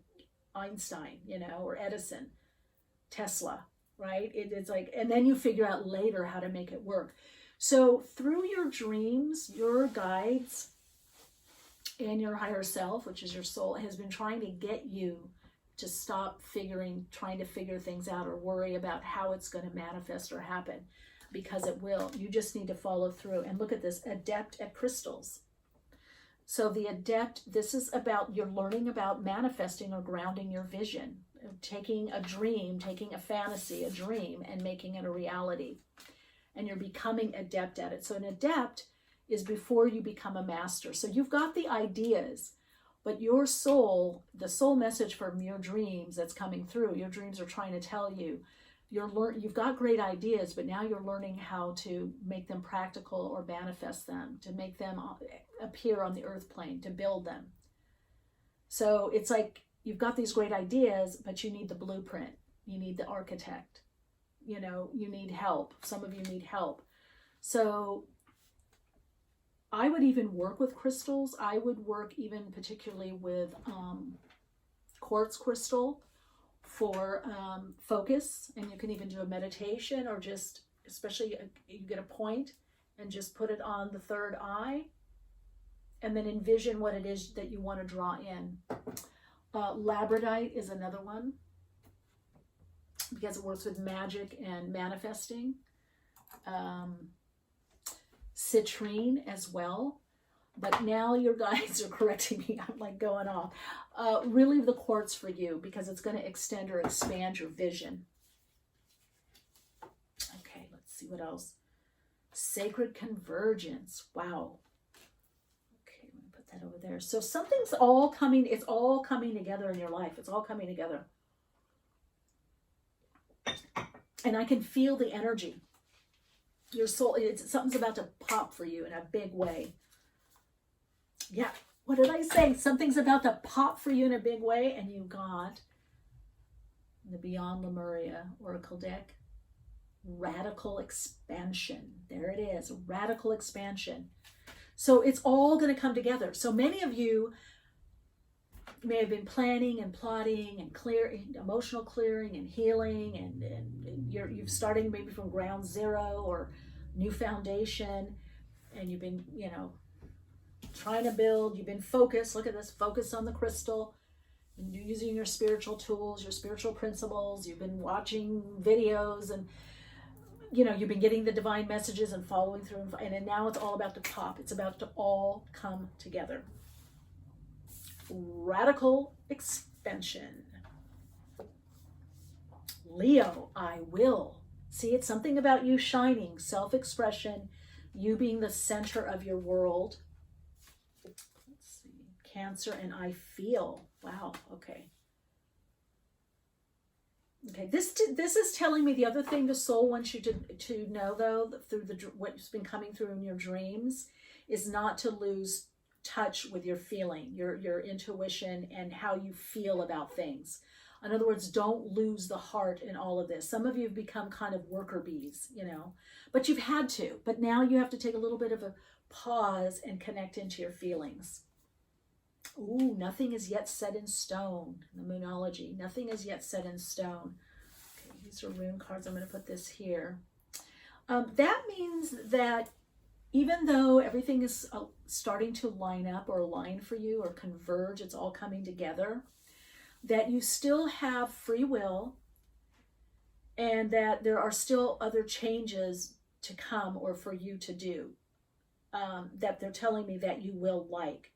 Einstein, you know, or Edison, Tesla, right? It's like, and then you figure out later how to make it work. So through your dreams, your guides and your higher self, which is your soul, has been trying to get you to stop trying to figure things out or worry about how it's going to manifest or happen, because it will. You just need to follow through. And look at this, adept at crystals. So the adept, this is about, you're learning about manifesting or grounding your vision, taking a dream, taking a fantasy, a dream, and making it a reality. And you're becoming adept at it. So an adept is before you become a master. So you've got the ideas, but your soul, the soul message from your dreams that's coming through, your dreams are trying to tell you, you've got great ideas, but now you're learning how to make them practical or manifest them, to make them appear on the earth plane, to build them. So it's like you've got these great ideas, but you need the blueprint. You need the architect. You know, you need help. Some of you need help. So I would even work with crystals. I would work even particularly with quartz crystal for focus. And you can even do a meditation, or just, especially you get a point and just put it on the third eye and then envision what it is that you want to draw in. Labradorite is another one, because it works with magic and manifesting. Citrine as well. But now your guides are correcting me. I'm like going off. Really the quartz for you, because it's going to extend or expand your vision. Okay, let's see what else. Sacred convergence. Wow. Okay, I'm going to put that over there. So something's all coming, it's all coming together in your life. It's all coming together. And I can feel the energy. Your soul, something's about to pop for you in a big way. Yeah, what did I say? Something's about to pop for you in a big way, and you got the Beyond Lemuria Oracle deck. Radical expansion. There it is, radical expansion. So it's all going to come together. So many of you may have been planning and plotting and clearing, emotional clearing and healing, and you've starting maybe from ground zero or new foundation, and you've been, you know, trying to build, you've been focused. Look at this, focus on the crystal, and you're using your spiritual tools, your spiritual principles. You've been watching videos, and you know, you've been getting the divine messages and following through, and now it's all about to pop. It's about to all come together. Radical expansion. Leo, I will. See, it's something about you shining, self-expression, you being the center of your world. Let's see, Cancer, and I feel. Wow, okay. Okay, this is telling me the other thing the soul wants you to know, though, through what's been coming through in your dreams, is not to lose touch with your feeling, your intuition, and how you feel about things. In other words, don't lose the heart in all of this. Some of you have become kind of worker bees, you know, but you've had to. But now you have to take a little bit of a pause and connect into your feelings. Ooh, nothing is yet set in stone. The Moonology, nothing is yet set in stone. Okay, these are rune cards. I'm going to put this here. That means that even though everything is starting to line up or align for you or converge, it's all coming together, that you still have free will, and that there are still other changes to come or for you to do, that they're telling me that you will like.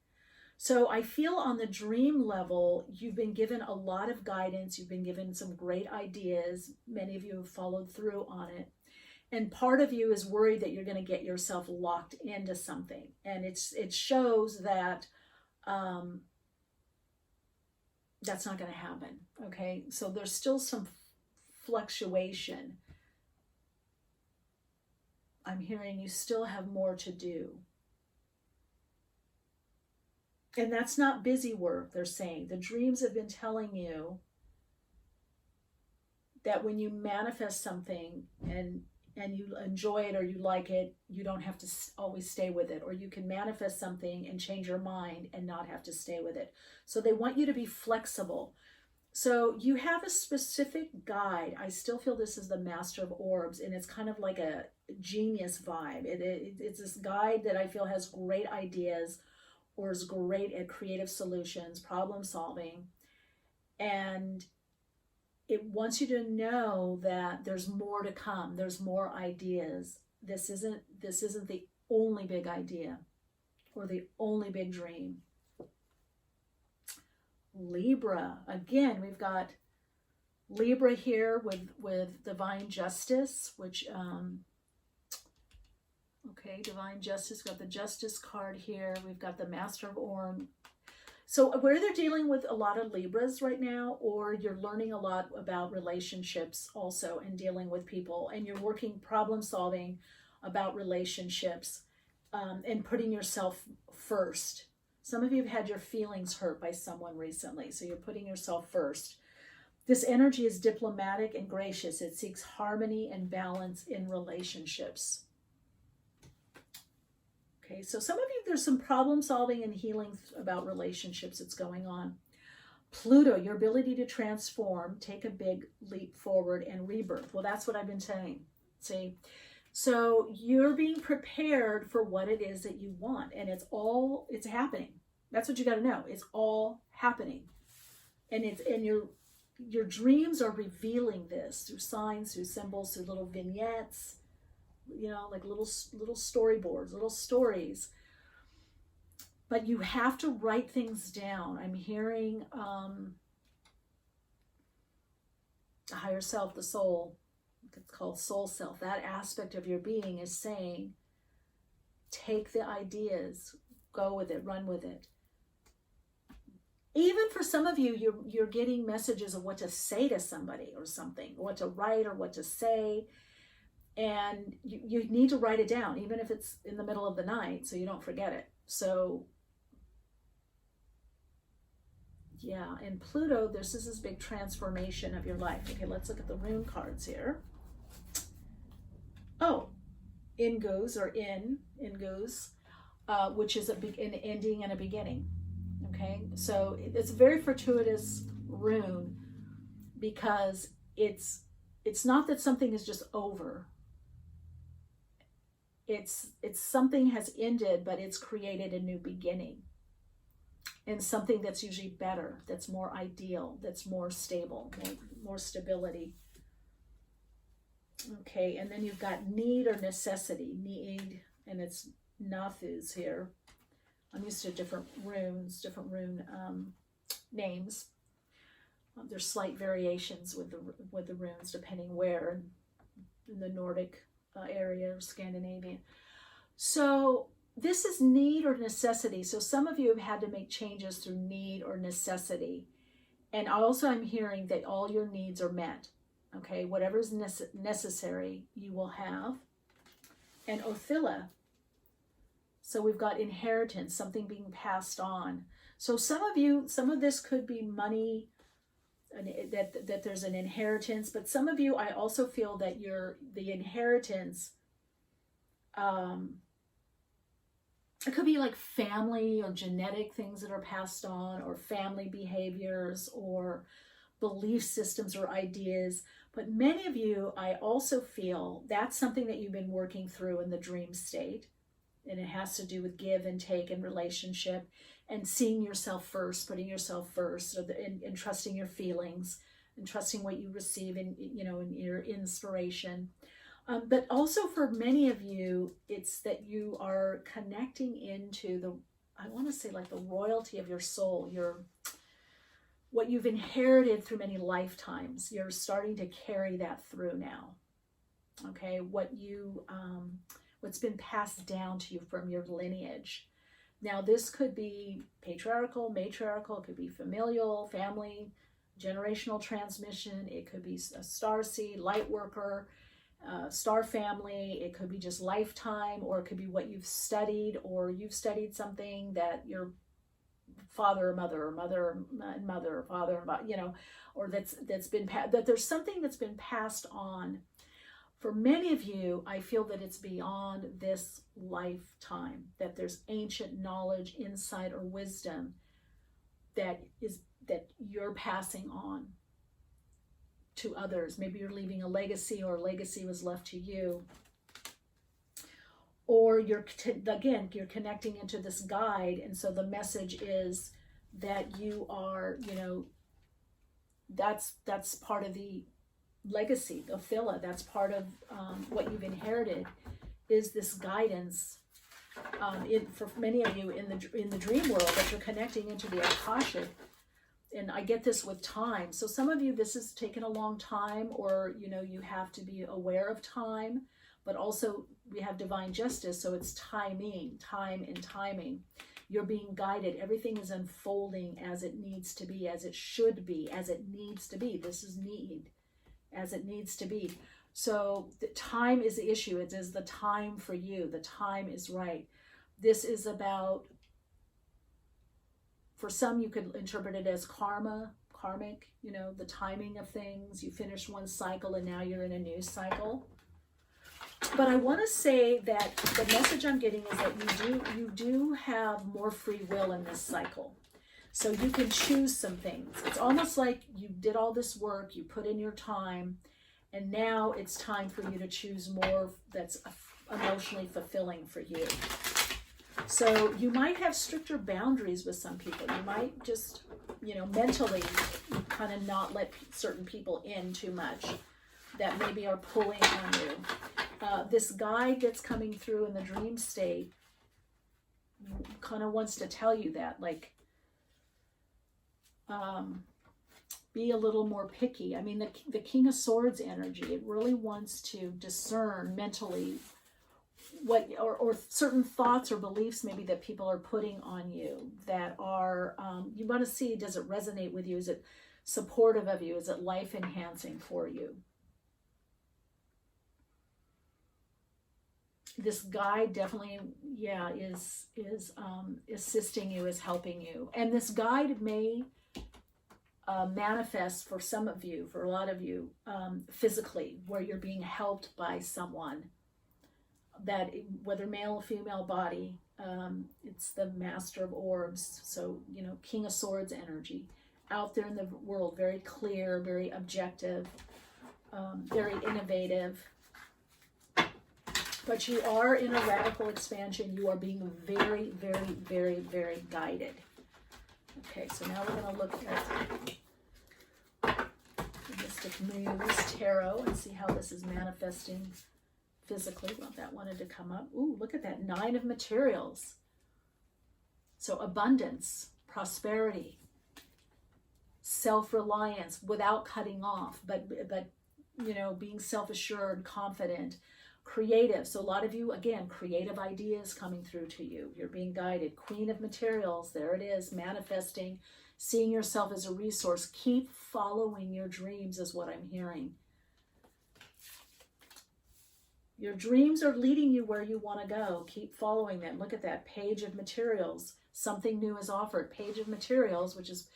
So I feel on the dream level, you've been given a lot of guidance. You've been given some great ideas. Many of you have followed through on it. And part of you is worried that you're going to get yourself locked into something. And it shows that that's not going to happen. Okay, so there's still some fluctuation. I'm hearing you still have more to do. And that's not busy work, they're saying. The dreams have been telling you that when you manifest something and you enjoy it or you like it, you don't have to always stay with it. Or you can manifest something and change your mind and not have to stay with it. So they want you to be flexible. So you have a specific guide. I still feel this is the Master of Orbs, and it's kind of like a genius vibe. It's this guide that I feel has great ideas or is great at creative solutions, problem solving. And it wants you to know that there's more to come. There's more ideas. This isn't the only big idea or the only big dream. Libra, again, we've got Libra here with divine justice, which okay, divine justice, got the justice card here. We've got the Master of Orbs. So where they're dealing with a lot of Libras right now, or you're learning a lot about relationships also and dealing with people, and you're working problem solving about relationships and putting yourself first. Some of you have had your feelings hurt by someone recently, so you're putting yourself first. This energy is diplomatic and gracious. It seeks harmony and balance in relationships. Okay, so some of you, there's some problem solving and healing about relationships that's going on. Pluto, your ability to transform, take a big leap forward and rebirth. Well, that's what I've been saying. See, so you're being prepared for what it is that you want, and it's happening. That's what you got to know. It's all happening, and your dreams are revealing this through signs, through symbols, through little vignettes. You know, like little storyboards, little stories. But you have to write things down. I'm hearing the higher self, the soul. It's called soul self. That aspect of your being is saying, take the ideas, go with it, run with it. Even for some of you, you're getting messages of what to say to somebody or something, what to write or what to say. And you need to write it down, even if it's in the middle of the night, so you don't forget it. So, yeah, in Pluto, this is this big transformation of your life. Okay, let's look at the rune cards here. Oh, Ingus, which is an ending and a beginning. Okay, so it's a very fortuitous rune because it's not that something is just over. It's something has ended, but it's created a new beginning. And something that's usually better, that's more ideal, that's more stable, more stability. Okay, and then you've got need or necessity. Need, and it's Nathus here. I'm used to different rune names. There's slight variations with the runes depending where in the Nordic area or Scandinavian. So this is need or necessity. So some of you have had to make changes through need or necessity. And also I'm hearing that all your needs are met. Okay, whatever is necessary, you will have. And Othila. So we've got inheritance, something being passed on. So some of this could be money, that there's an inheritance, but some of you, I also feel that the inheritance, it could be like family or genetic things that are passed on, or family behaviors or belief systems or ideas. But many of you, I also feel that's something that you've been working through in the dream state. And it has to do with give and take in relationship and seeing yourself first, putting yourself first, and trusting your feelings and trusting what you receive in your inspiration. But also for many of you, it's that you are connecting into I want to say like the royalty of your soul, what you've inherited through many lifetimes. You're starting to carry that through now. Okay, what's been passed down to you from your lineage. Now, this could be patriarchal, matriarchal, it could be familial, family, generational transmission, it could be a starseed, light worker, star family. It could be just lifetime, or it could be what you've studied, or you've studied something that your father or mother, or mother and mother, or father and mother, you know, or that's been that there's something that's been passed on. For many of you, I feel that it's beyond this lifetime, that there's ancient knowledge, insight, or wisdom that you're passing on to others. Maybe you're leaving a legacy, or a legacy was left to you. Or you're connecting into this guide, and so the message is that you are, you know, that's part of the legacy of Phila. That's part of what you've inherited, is this guidance. For many of you in the dream world, that you're connecting into the Akashic. And I get this with time. So some of you, this has taken a long time, or, you know, you have to be aware of time, but also we have divine justice. So it's timing, time and timing. You're being guided. Everything is unfolding as it needs to be, as it should be, as it needs to be. This is need, as it needs to be. So the time is the issue. It is the time for you. The time is right. This is about, for some, you could interpret it as karmic, you know, the timing of things. You finished one cycle and now you're in a new cycle. But I want to say that the message I'm getting is that you do have more free will in this cycle. So you can choose some things. It's almost like you did all this work, you put in your time, and now it's time for you to choose more that's emotionally fulfilling for you. So you might have stricter boundaries with some people. You might just, you know, mentally kind of not let certain people in too much that maybe are pulling on you. This guide that's coming through in the dream state kind of wants to tell you that, like, be a little more picky. I mean, the King of Swords energy, it really wants to discern mentally what, or certain thoughts or beliefs maybe that people are putting on you that are, you want to see, does it resonate with you? Is it supportive of you? Is it life enhancing for you? This guide definitely, yeah, is assisting you, is helping you. And this guide may manifest for some of you, for a lot of you, physically, where you're being helped by someone, that whether male or female body, it's the Master of Orbs. So, you know, King of Swords energy out there in the world, very clear, very objective, very innovative. But you are in a radical expansion. You are being very, very, very, very guided. Okay, so now we're going to look at Mystic Muse Tarot and see how this is manifesting physically. Well, that wanted to come up. Ooh, look at that, 9 of Materials. So abundance, prosperity, self-reliance without cutting off, but you know, being self-assured, confident, creative. So a lot of you, again, creative ideas coming through to you. You're being guided. Queen of Materials, there it is, manifesting, seeing yourself as a resource. Keep following your dreams is what I'm hearing. Your dreams are leading you where you want to go. Keep following them. Look at that, Page of Materials. Something new is offered. Page of Materials, which is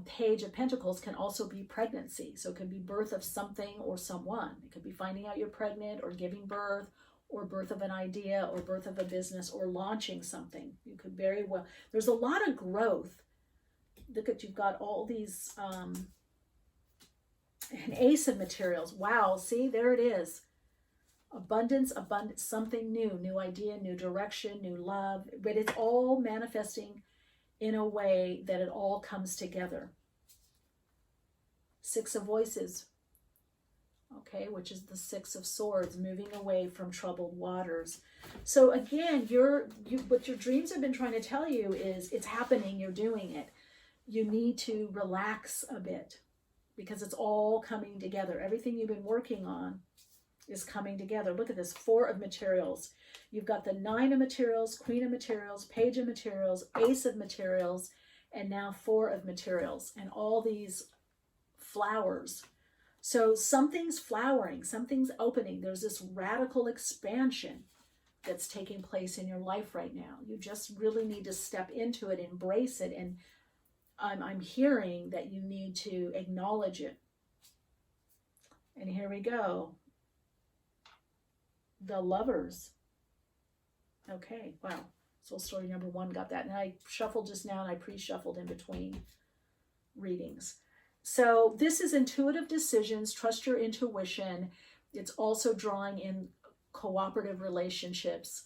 Page of Pentacles, can also be pregnancy. So it could be birth of something or someone. It could be finding out you're pregnant, or giving birth, or birth of an idea, or birth of a business, or launching something. You could very well, there's a lot of growth. Look at, you've got all these, an Ace of Materials. Wow, see, there it is. Abundance, something new, new idea, new direction, new love. But it's all manifesting in a way that it all comes together. 6 of Voices, okay, which is the 6 of Swords, moving away from troubled waters. So again, what your dreams have been trying to tell you is it's happening, you're doing it. You need to relax a bit because it's all coming together. Everything you've been working on is coming together. Look at this, 4 of Materials. You've got the 9 of Materials, Queen of Materials, Page of Materials, Ace of Materials, and now 4 of Materials, and all these flowers. So something's flowering, something's opening. There's this radical expansion that's taking place in your life right now. You just really need to step into it, embrace it, and I'm hearing that you need to acknowledge it. And here we go. The Lovers. Okay, wow. Soul story number 1 got that. And I shuffled just now, and I pre-shuffled in between readings. So this is intuitive decisions. Trust your intuition. It's also drawing in cooperative relationships,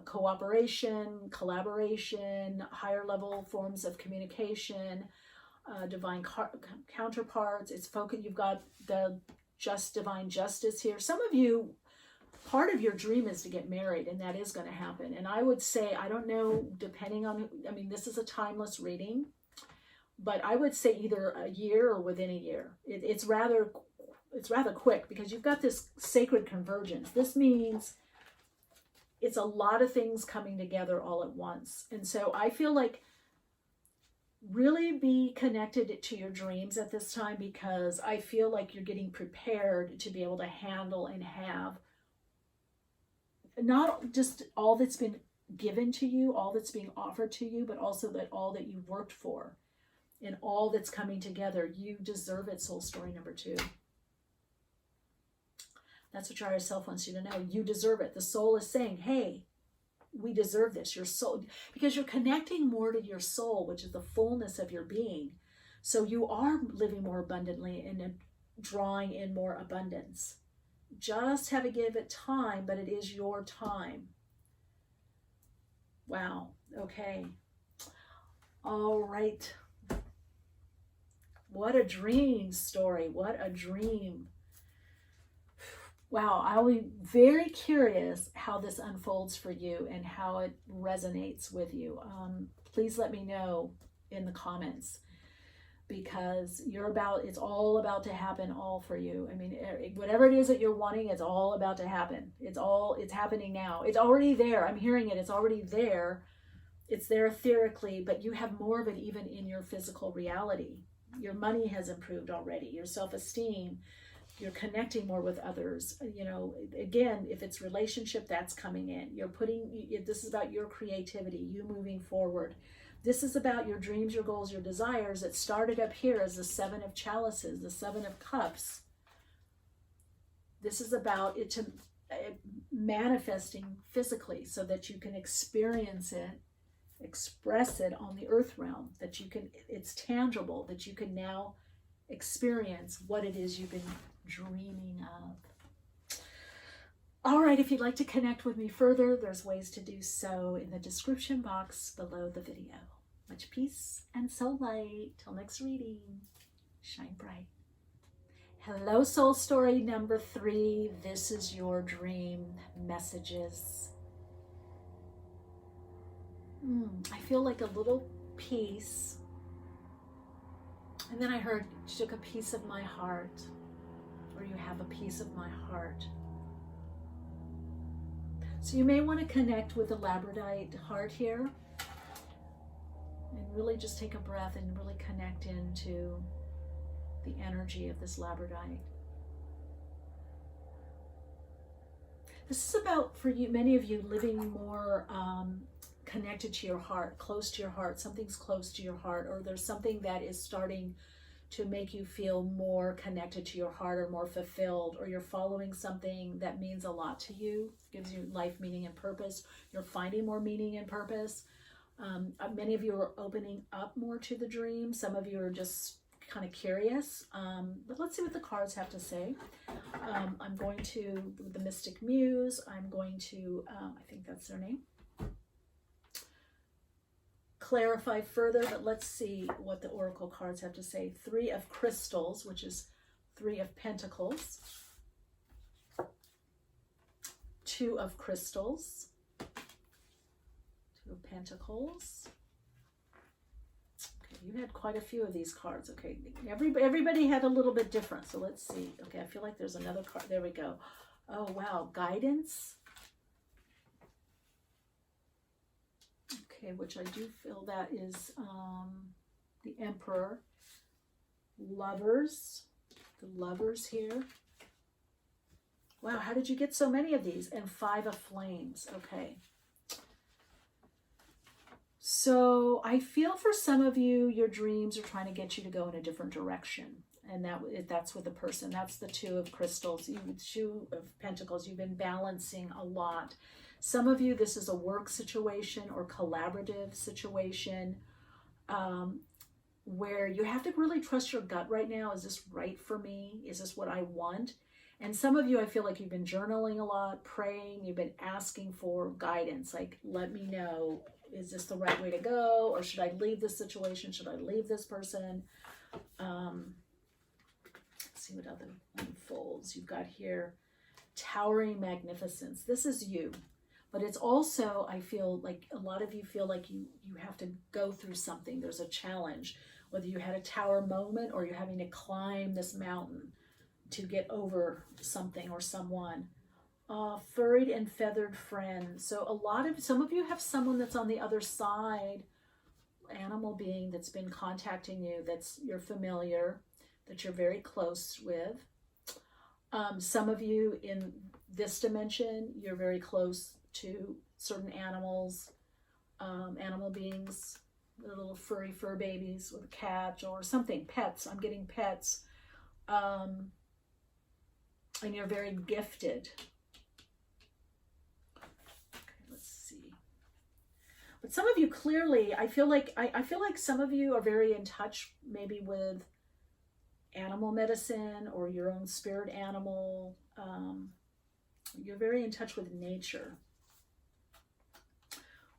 cooperation, collaboration, higher level forms of communication, divine counterparts. It's focused. You've got the divine justice here. Some of you, part of your dream is to get married, and that is going to happen. And I would say, I don't know, depending on, I mean, this is a timeless reading, but I would say either a year or within a year. It's rather quick, because you've got this sacred convergence. This means it's a lot of things coming together all at once. And so I feel like really be connected to your dreams at this time, because I feel like you're getting prepared to be able to handle and have not just all that's been given to you, all that's being offered to you, but also that all that you've worked for and all that's coming together. You deserve it, soul story number 2. That's what your higher self wants you to know. You deserve it. The soul is saying, hey, we deserve this. Your soul, because you're connecting more to your soul, which is the fullness of your being. So you are living more abundantly and drawing in more abundance. Just have to give it time, but it is your time. Wow. Okay. All right. What a dream story. What a dream. Wow. I'll be very curious how this unfolds for you and how it resonates with you. Please let me know in the comments, because it's all about to happen all for you. I mean, whatever it is that you're wanting, it's all about to happen. It's happening now. It's already there. I'm hearing it. It's already there. It's there etherically, but you have more of it even in your physical reality. Your money has improved already. Your self-esteem, you're connecting more with others. You know, again, if it's relationship, that's coming in. This is about your creativity, you moving forward. This is about your dreams, your goals, your desires. It started up here as the 7 of chalices, the 7 of cups. This is about it manifesting physically so that you can experience it, express it on the earth realm, it's tangible, that you can now experience what it is you've been dreaming of. All right, if you'd like to connect with me further, there's ways to do so in the description box below the video. Much peace and soul light. Till next reading, shine bright. Hello, soul story number 3. This is your dream messages. I feel like a little piece. And then I heard, you took a piece of my heart, or you have a piece of my heart. So you may want to connect with the labradorite heart here, and really just take a breath and really connect into the energy of this labradorite. This is about, for you, many of you, living more connected to your heart, close to your heart. Something's close to your heart, or there's something that is starting to make you feel more connected to your heart, or more fulfilled, or you're following something that means a lot to you, gives you life meaning and purpose. You're finding more meaning and purpose. Many of you are opening up more to the dream. Some of you are just kind of curious, but let's see what the cards have to say. I'm going to, the Mystic Muse, I'm going to, I think that's their name, clarify further, but let's see what the oracle cards have to say. 3 of Crystals, which is 3 of Pentacles. 2 of Crystals. 2 of Pentacles. Okay, you had quite a few of these cards. Okay, everybody had a little bit different, so let's see. Okay, I feel like there's another card. There we go. Oh, wow. Guidance. Okay, which I do feel that is the Emperor. Lovers. The Lovers here. Wow, how did you get so many of these? And 5 of Flames. Okay. So I feel for some of you, your dreams are trying to get you to go in a different direction. And that's with the person. That's the 2 of Crystals, 2 of Pentacles. You've been balancing a lot. Some of you, this is a work situation or collaborative situation where you have to really trust your gut right now. Is this right for me? Is this what I want? And some of you, I feel like you've been journaling a lot, praying. You've been asking for guidance. Like, let me know, is this the right way to go? Or should I leave this situation? Should I leave this person? Let's see what other unfolds. You've got here towering magnificence. This is you. But it's also, I feel like a lot of you feel like you have to go through something. There's a challenge, whether you had a tower moment or you're having to climb this mountain to get over something or someone. Furried and feathered friend. So some of you have someone that's on the other side, animal being that's been contacting you, that's you're familiar, that you're very close with. Some of you in this dimension, you're very close to certain animals, animal beings, the little furry fur babies with a cat or something, pets. I'm getting pets. And you're very gifted. Okay, let's see. But some of you clearly, I feel like some of you are very in touch maybe with animal medicine or your own spirit animal. You're very in touch with nature.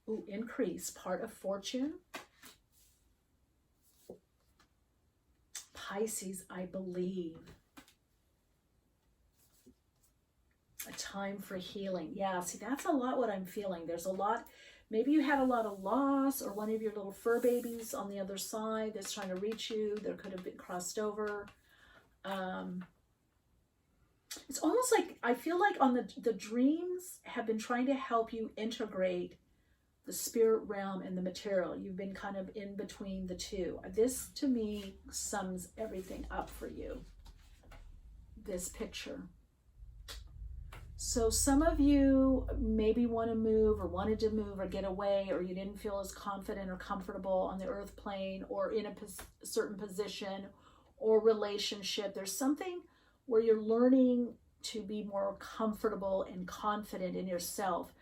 Ooh, increase, part of fortune. Pisces, I believe. A time for healing. Yeah, see, that's a lot what I'm feeling. There's a lot, maybe you had a lot of loss, or one of your little fur babies on the other side that's trying to reach you. There could have been crossed over. It's almost like, I feel like on the dreams have been trying to help you integrate the spirit realm and the material. You've been kind of in between the two. This, to me, sums everything up for you, this picture. So some of you maybe want to move or wanted to move or get away, or you didn't feel as confident or comfortable on the earth plane or in a certain position or relationship. There's something where you're learning to be more comfortable and confident in yourself.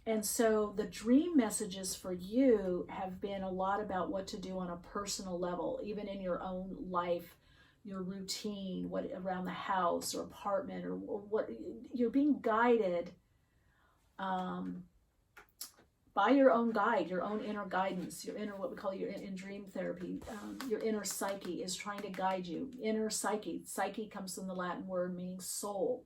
And so the dream messages for you have been a lot about what to do on a personal level, even in your own life, your routine, what around the house or apartment, or what you're being guided by your own guide, your own inner guidance, your inner, what we call your in dream therapy, your inner psyche is trying to guide you. Inner psyche. Psyche comes from the Latin word meaning soul.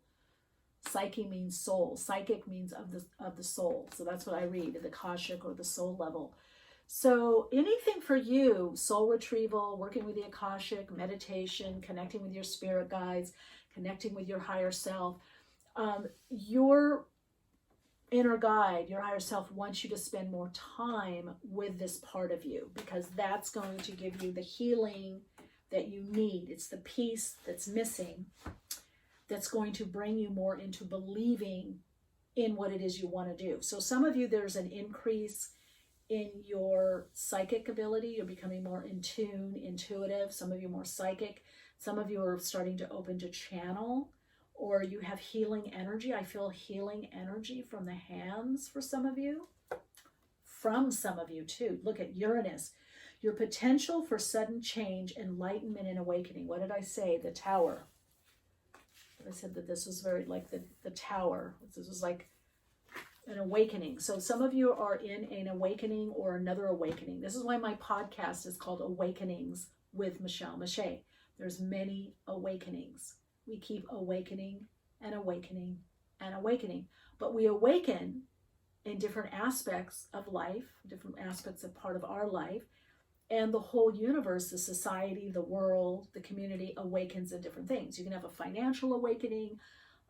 Psyche means soul. Psychic means of the soul. So that's what I read at the Akashic or the soul level. So anything for you, soul retrieval, working with the Akashic, meditation, connecting with your spirit guides, connecting with your higher self, your inner guide, your higher self wants you to spend more time with this part of you, because that's going to give you the healing that you need. It's the piece that's missing that's going to bring you more into believing in what it is you want to do. So some of you, there's an increase in your psychic ability. You're becoming more in tune, intuitive. Some of you more psychic. Some of you are starting to open to channel, or you have healing energy. I feel healing energy from the hands for some of you. From some of you too. Look at Uranus. Your potential for sudden change, enlightenment, and awakening. What did I say? The Tower. I said that this was very like the Tower. This was like an awakening. So some of you are in an awakening or another awakening. This is why my podcast is called Awakenings with Michele Meiche. There's many awakenings. We keep awakening and awakening and awakening. But we awaken in different aspects of life, different aspects of part of our life. And the whole universe, the society, the world, the community awakens in different things. You can have a financial awakening,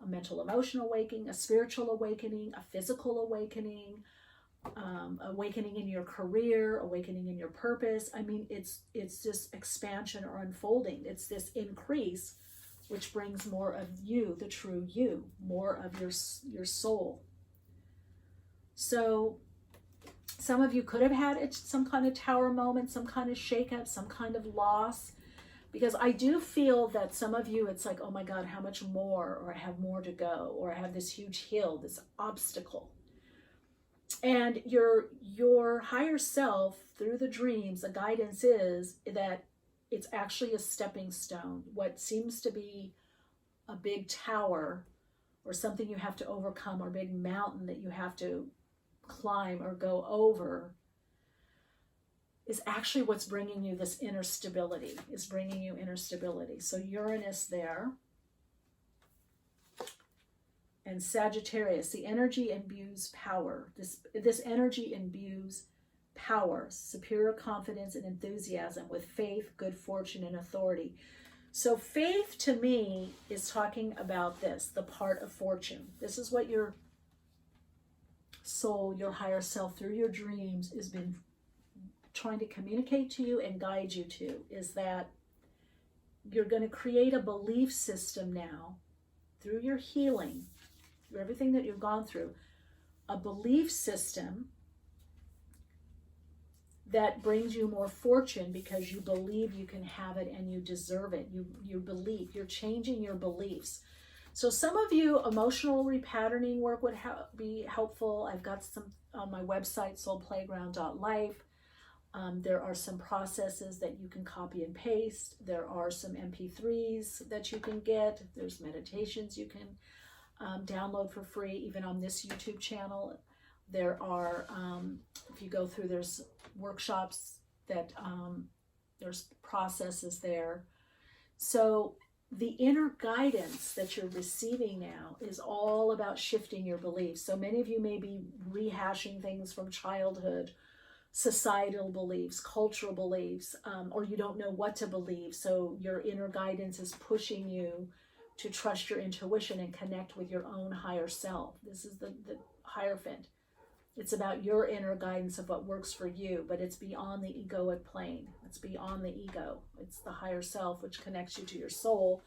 a mental emotional awakening, a spiritual awakening, a physical awakening, awakening in your career, awakening in your purpose. I mean, it's just expansion or unfolding. It's this increase, which brings more of you, the true you, more of your soul. So some of you could have had some kind of tower moment, some kind of shakeup, some kind of loss, because I do feel that some of you, it's like, oh my God, how much more, or I have more to go, or I have this huge hill, this obstacle. And your higher self, through the dreams, the guidance is that it's actually a stepping stone. What seems to be a big tower or something you have to overcome, or a big mountain that you have to climb or go over, is actually what's bringing you this inner stability, is bringing you inner stability. So Uranus there. And Sagittarius, the energy imbues power. This energy imbues power, superior confidence and enthusiasm with faith, good fortune, and authority. So faith to me is talking about this, the part of fortune. This is what your soul, your higher self, through your dreams has been trying to communicate to you and guide you to, is that you're going to create a belief system now through your healing, through everything that you've gone through, a belief system that brings you more fortune because you believe you can have it and you deserve it. You believe, you're changing your beliefs. So some of you, emotional repatterning work would be helpful. I've got some on my website, soulplayground.life. There are some processes that you can copy and paste. There are some MP3s that you can get. There's meditations you can download for free, even on this YouTube channel. There are, if you go through, there's workshops that, there's processes there. So the inner guidance that you're receiving now is all about shifting your beliefs. So many of you may be rehashing things from childhood, societal beliefs, cultural beliefs, or you don't know what to believe. So your inner guidance is pushing you to trust your intuition and connect with your own higher self. This is the Hierophant. It's about your inner guidance of what works for you, but it's beyond the egoic plane. It's beyond the ego. It's the higher self, which connects you to your soul,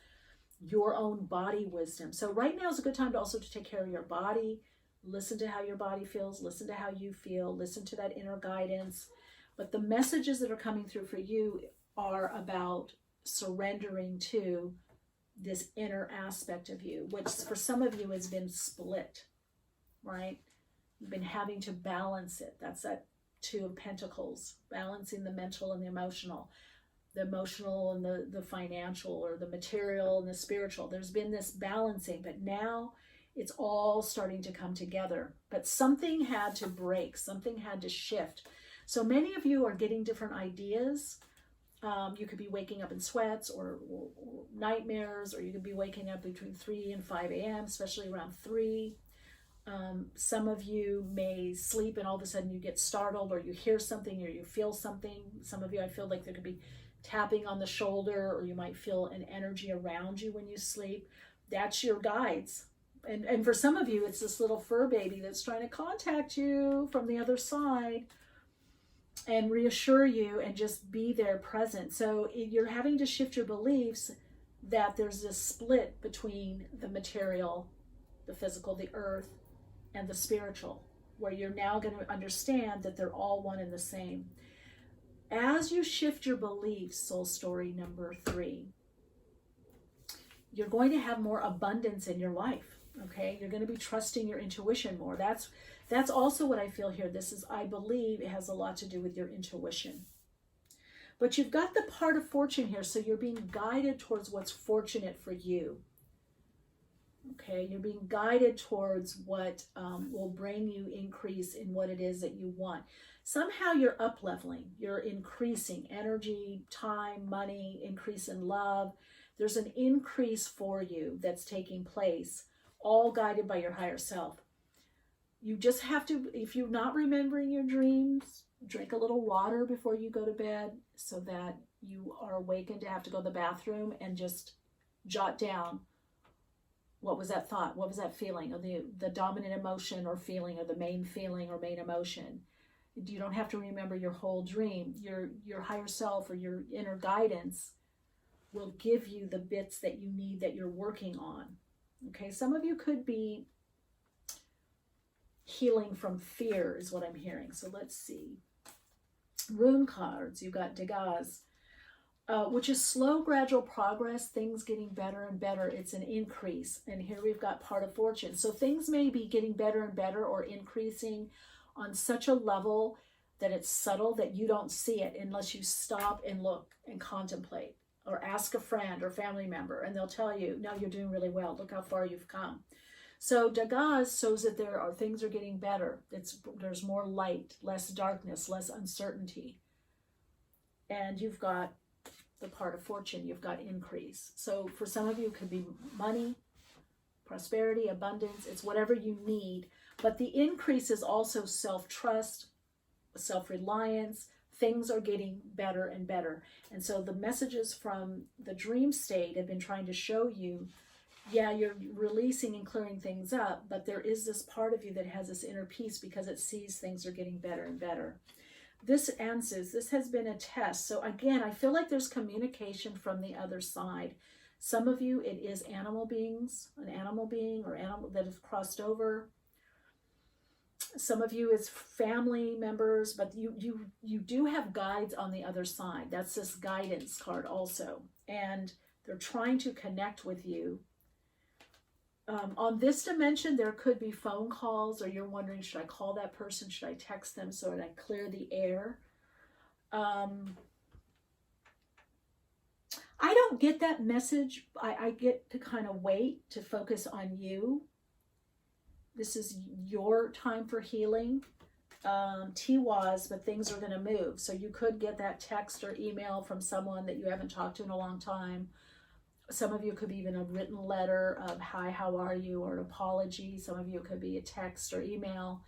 your own body wisdom. So right now is a good time to also to take care of your body. Listen to how your body feels. Listen to how you feel. Listen to that inner guidance. But the messages that are coming through for you are about surrendering to this inner aspect of you, which for some of you has been split, right? You've been having to balance it. That's that Two of Pentacles, balancing the mental and the emotional and the financial, or the material and the spiritual. There's been this balancing, but now it's all starting to come together. But something had to break, something had to shift. So many of you are getting different ideas. You could be waking up in sweats or nightmares, or you could be waking up between 3 and 5 a.m., especially around 3. Some of you may sleep and all of a sudden you get startled, or you hear something, or you feel something. Some of you, I feel like there could be tapping on the shoulder, or you might feel an energy around you when you sleep. That's your guides. And for some of you, it's this little fur baby that's trying to contact you from the other side and reassure you and just be there present. So you're having to shift your beliefs that there's this split between the material, the physical, the earth, and the spiritual, where you're now going to understand that they're all one and the same. As you shift your beliefs, soul story number 3, you're going to have more abundance in your life. Okay, you're going to be trusting your intuition more. That's also what I feel here. This is, I believe, it has a lot to do with your intuition. But you've got the part of fortune here, so you're being guided towards what's fortunate for you. Okay, you're being guided towards what will bring you increase in what it is that you want. Somehow you're up-leveling, you're increasing energy, time, money, increase in love. There's an increase for you that's taking place, all guided by your higher self. You just have to, if you're not remembering your dreams, drink a little water before you go to bed so that you are awakened to have to go to the bathroom, and just jot down What was that thought? What was that feeling? Or the dominant emotion or feeling, or the main feeling or main emotion? You don't have to remember your whole dream. Your higher self or your inner guidance will give you the bits that you need, that you're working on. Okay, some of you could be healing from fear is what I'm hearing. So let's see. Rune cards, you've got Degas, which is slow, gradual progress, things getting better and better. It's an increase. And here we've got part of fortune. So things may be getting better and better or increasing on such a level that it's subtle that you don't see it unless you stop and look and contemplate, or ask a friend or family member, and they'll tell you, no, you're doing really well. Look how far you've come. So Degas shows that things are getting better. There's more light, less darkness, less uncertainty. And you've got the part of fortune, you've got increase. So for some of you, it could be money, prosperity, abundance. It's whatever you need. But the increase is also self-trust, self-reliance. Things are getting better and better. And so the messages from the dream state have been trying to show you, yeah, you're releasing and clearing things up, but there is this part of you that has this inner peace because it sees things are getting better and better. This answers, this has been a test. So again, I feel like there's communication from the other side. Some of you, it is animal beings, an animal being or animal that has crossed over. Some of you is family members, but you do have guides on the other side. That's this guidance card also. And they're trying to connect with you. On this dimension, there could be phone calls, or you're wondering, should I call that person? Should I text them so that I clear the air? I don't get that message. I get to kind of wait to focus on you. This is your time for healing. Tiwaz, but things are going to move. So you could get that text or email from someone that you haven't talked to in a long time. Some of you could be even a written letter of, hi, how are you? Or an apology. Some of you could be a text or email.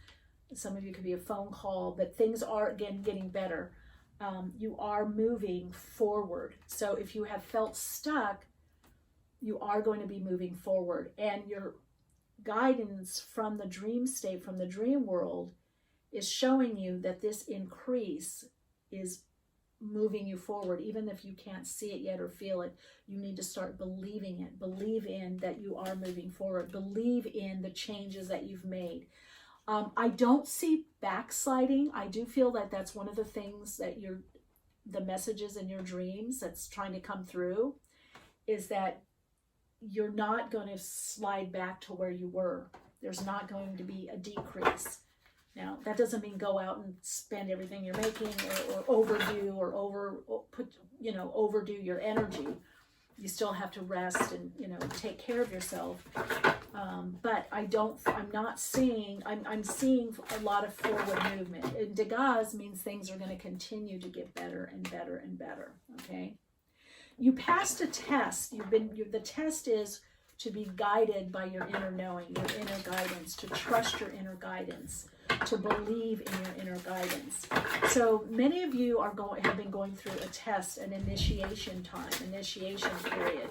Some of you could be a phone call, but things are, again, getting better. You are moving forward. So if you have felt stuck, you are going to be moving forward. And your guidance from the dream state, from the dream world, is showing you that this increase is moving you forward. Even if you can't see it yet or feel it, you need to start believing it. Believe in that you are moving forward. Believe in the changes that you've made. I don't see backsliding. I do feel that that's one of the things that the messages in your dreams that's trying to come through, is that you're not going to slide back to where you were. There's not going to be a decrease. Now, that doesn't mean go out and spend everything you're making, or overdo, or overdo your energy. You still have to rest and, take care of yourself. But I'm not seeing, I'm seeing a lot of forward movement. And Degas means things are going to continue to get better and better and better. Okay. You passed a test. The test is to be guided by your inner knowing, your inner guidance, to trust your inner guidance, to believe in your inner guidance. So many of you have been going through a test, an initiation period,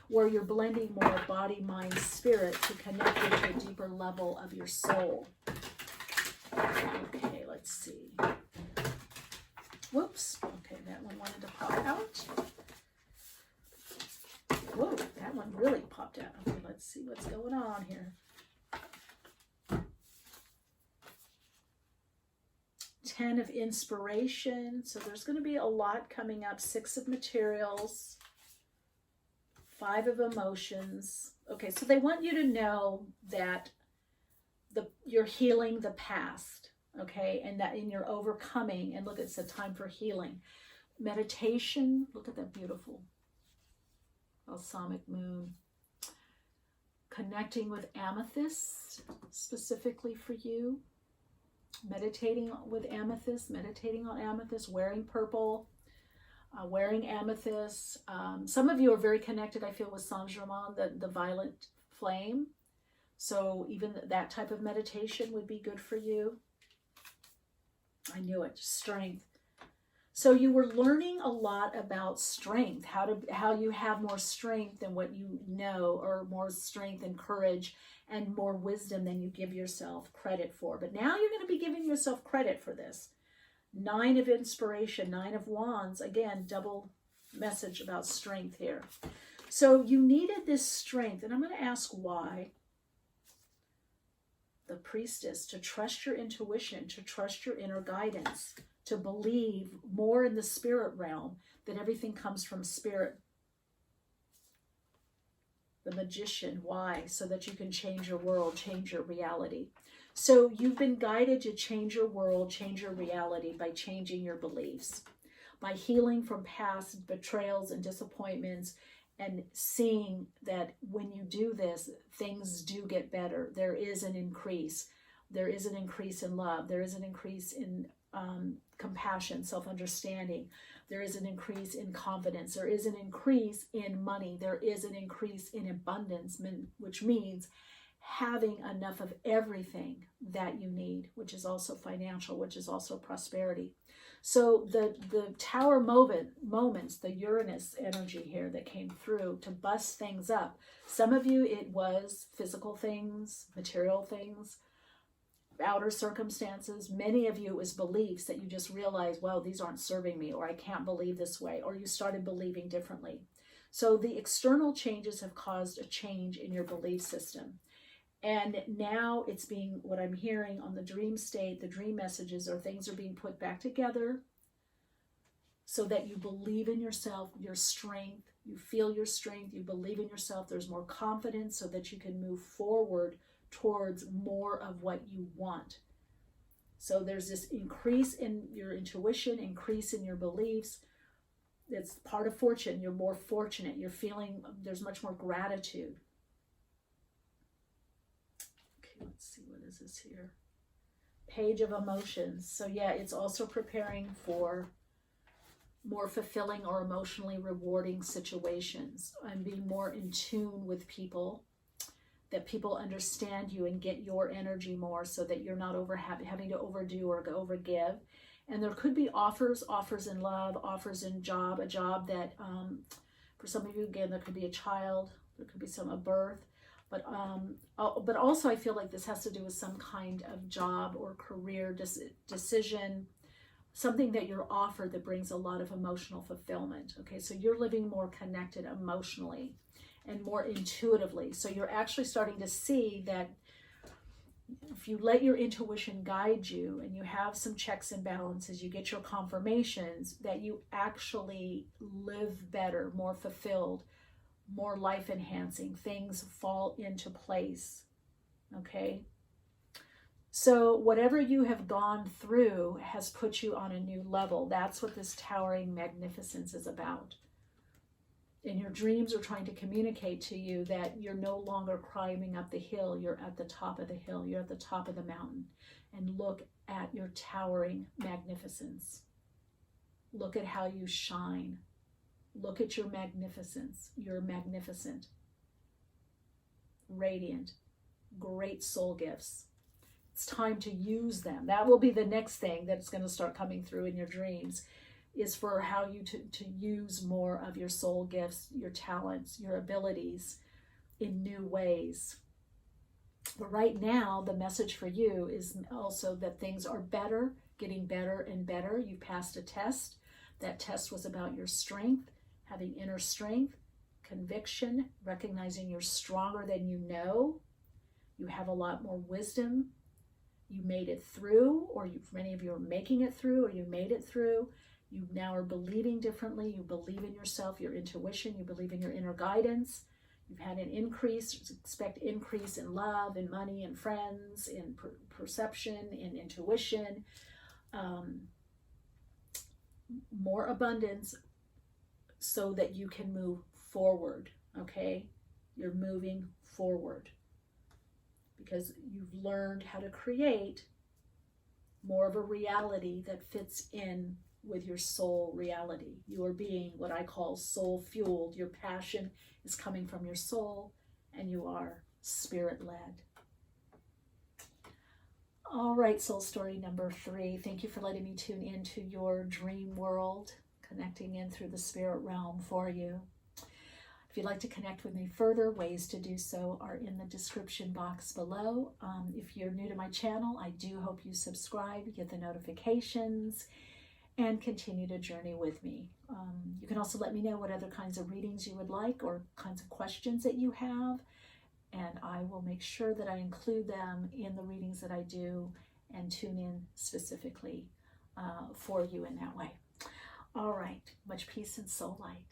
where you're blending more body, mind, spirit to connect you to a deeper level of your soul. Okay, let's see. Whoops. Okay, that one wanted to pop out. Whoa, that one really popped out. Okay, let's see what's going on here. 10 of inspiration. So there's going to be a lot coming up. 6 of materials. 5 of emotions. Okay, so they want you to know that you're healing the past. Okay, and that in your overcoming. And look, it's a time for healing. Meditation. Look at that beautiful balsamic moon. Connecting with amethyst, specifically for you. Meditating with amethyst, meditating on amethyst, wearing purple, wearing amethyst. Some of you are very connected, I feel, with Saint-Germain, the violet flame. So even that type of meditation would be good for you. I knew it. Strength. So you were learning a lot about strength, how you have more strength than what you know, or more strength and courage and more wisdom than you give yourself credit for. But now you're going to be giving yourself credit for this. 9 of inspiration, 9 of wands, again, double message about strength here. So you needed this strength, and I'm going to ask why. The priestess, to trust your intuition, to trust your inner guidance, to believe more in the spirit realm, that everything comes from spirit. The magician, why? So that you can change your world, change your reality. So you've been guided to change your world, change your reality by changing your beliefs, by healing from past betrayals and disappointments, and seeing that when you do this, things do get better. There is an increase. There is an increase in love. There is an increase in compassion, self-understanding. There is an increase in confidence. There is an increase in money. There is an increase in abundance, which means having enough of everything that you need, which is also financial, which is also prosperity. So the tower moments, the Uranus energy here that came through to bust things up. Some of you, it was physical things, material things, outer circumstances. Many of you, it was beliefs that you just realized, wow, these aren't serving me, or I can't believe this way, or you started believing differently. So the external changes have caused a change in your belief system. And now it's being, what I'm hearing on the dream state, the dream messages, or things are being put back together so that you believe in yourself, your strength, you feel your strength, you believe in yourself, there's more confidence so that you can move forward towards more of what you want. So there's this increase in your intuition, increase in your beliefs. It's part of fortune. You're more fortunate. You're feeling, there's much more gratitude. Let's see, what is this here? Page of emotions. So yeah, it's also preparing for more fulfilling or emotionally rewarding situations, and being more in tune with people, that people understand you and get your energy more, so that you're not having to overdo or overgive. And there could be offers in love, offers in job, a job that for some of you, again, there could be a child, there could be a birth. But also I feel like this has to do with some kind of job or career decision, something that you're offered that brings a lot of emotional fulfillment. Okay, so you're living more connected emotionally and more intuitively. So you're actually starting to see that if you let your intuition guide you and you have some checks and balances, you get your confirmations, that you actually live better, more fulfilled, more life enhancing. Things fall into place. Okay, so whatever you have gone through has put you on a new level. That's what this towering magnificence is about. And your dreams are trying to communicate to you that you're no longer climbing up the hill. You're at the top of the hill. You're at the top of the mountain. And look at your towering magnificence. Look at how you shine. Look at your magnificence. You're magnificent, radiant, great soul gifts. It's time to use them. That will be the next thing that's going to start coming through in your dreams, is for how you to use more of your soul gifts, your talents, your abilities in new ways. But right now, the message for you is also that things are better, getting better and better. You passed a test. That test was about your strength, having inner strength, conviction, recognizing you're stronger than you know. You have a lot more wisdom. You made it through, or many of you are making it through, or you made it through. You now are believing differently. You believe in yourself, your intuition. You believe in your inner guidance. You've had an increase, expect increase in love, in money, in friends, in perception, in intuition, more abundance, so that you can move forward. Okay, you're moving forward because you've learned how to create more of a reality that fits in with your soul reality. You are being what I call soul fueled. Your passion is coming from your soul, and you are spirit led. All right, soul story number 3. Thank you for letting me tune into your dream world, connecting in through the spirit realm for you. If you'd like to connect with me further, ways to do so are in the description box below. If you're new to my channel, I do hope you subscribe, get the notifications, and continue to journey with me. You can also let me know what other kinds of readings you would like or kinds of questions that you have, and I will make sure that I include them in the readings that I do and tune in specifically for you in that way. All right, much peace and soul light.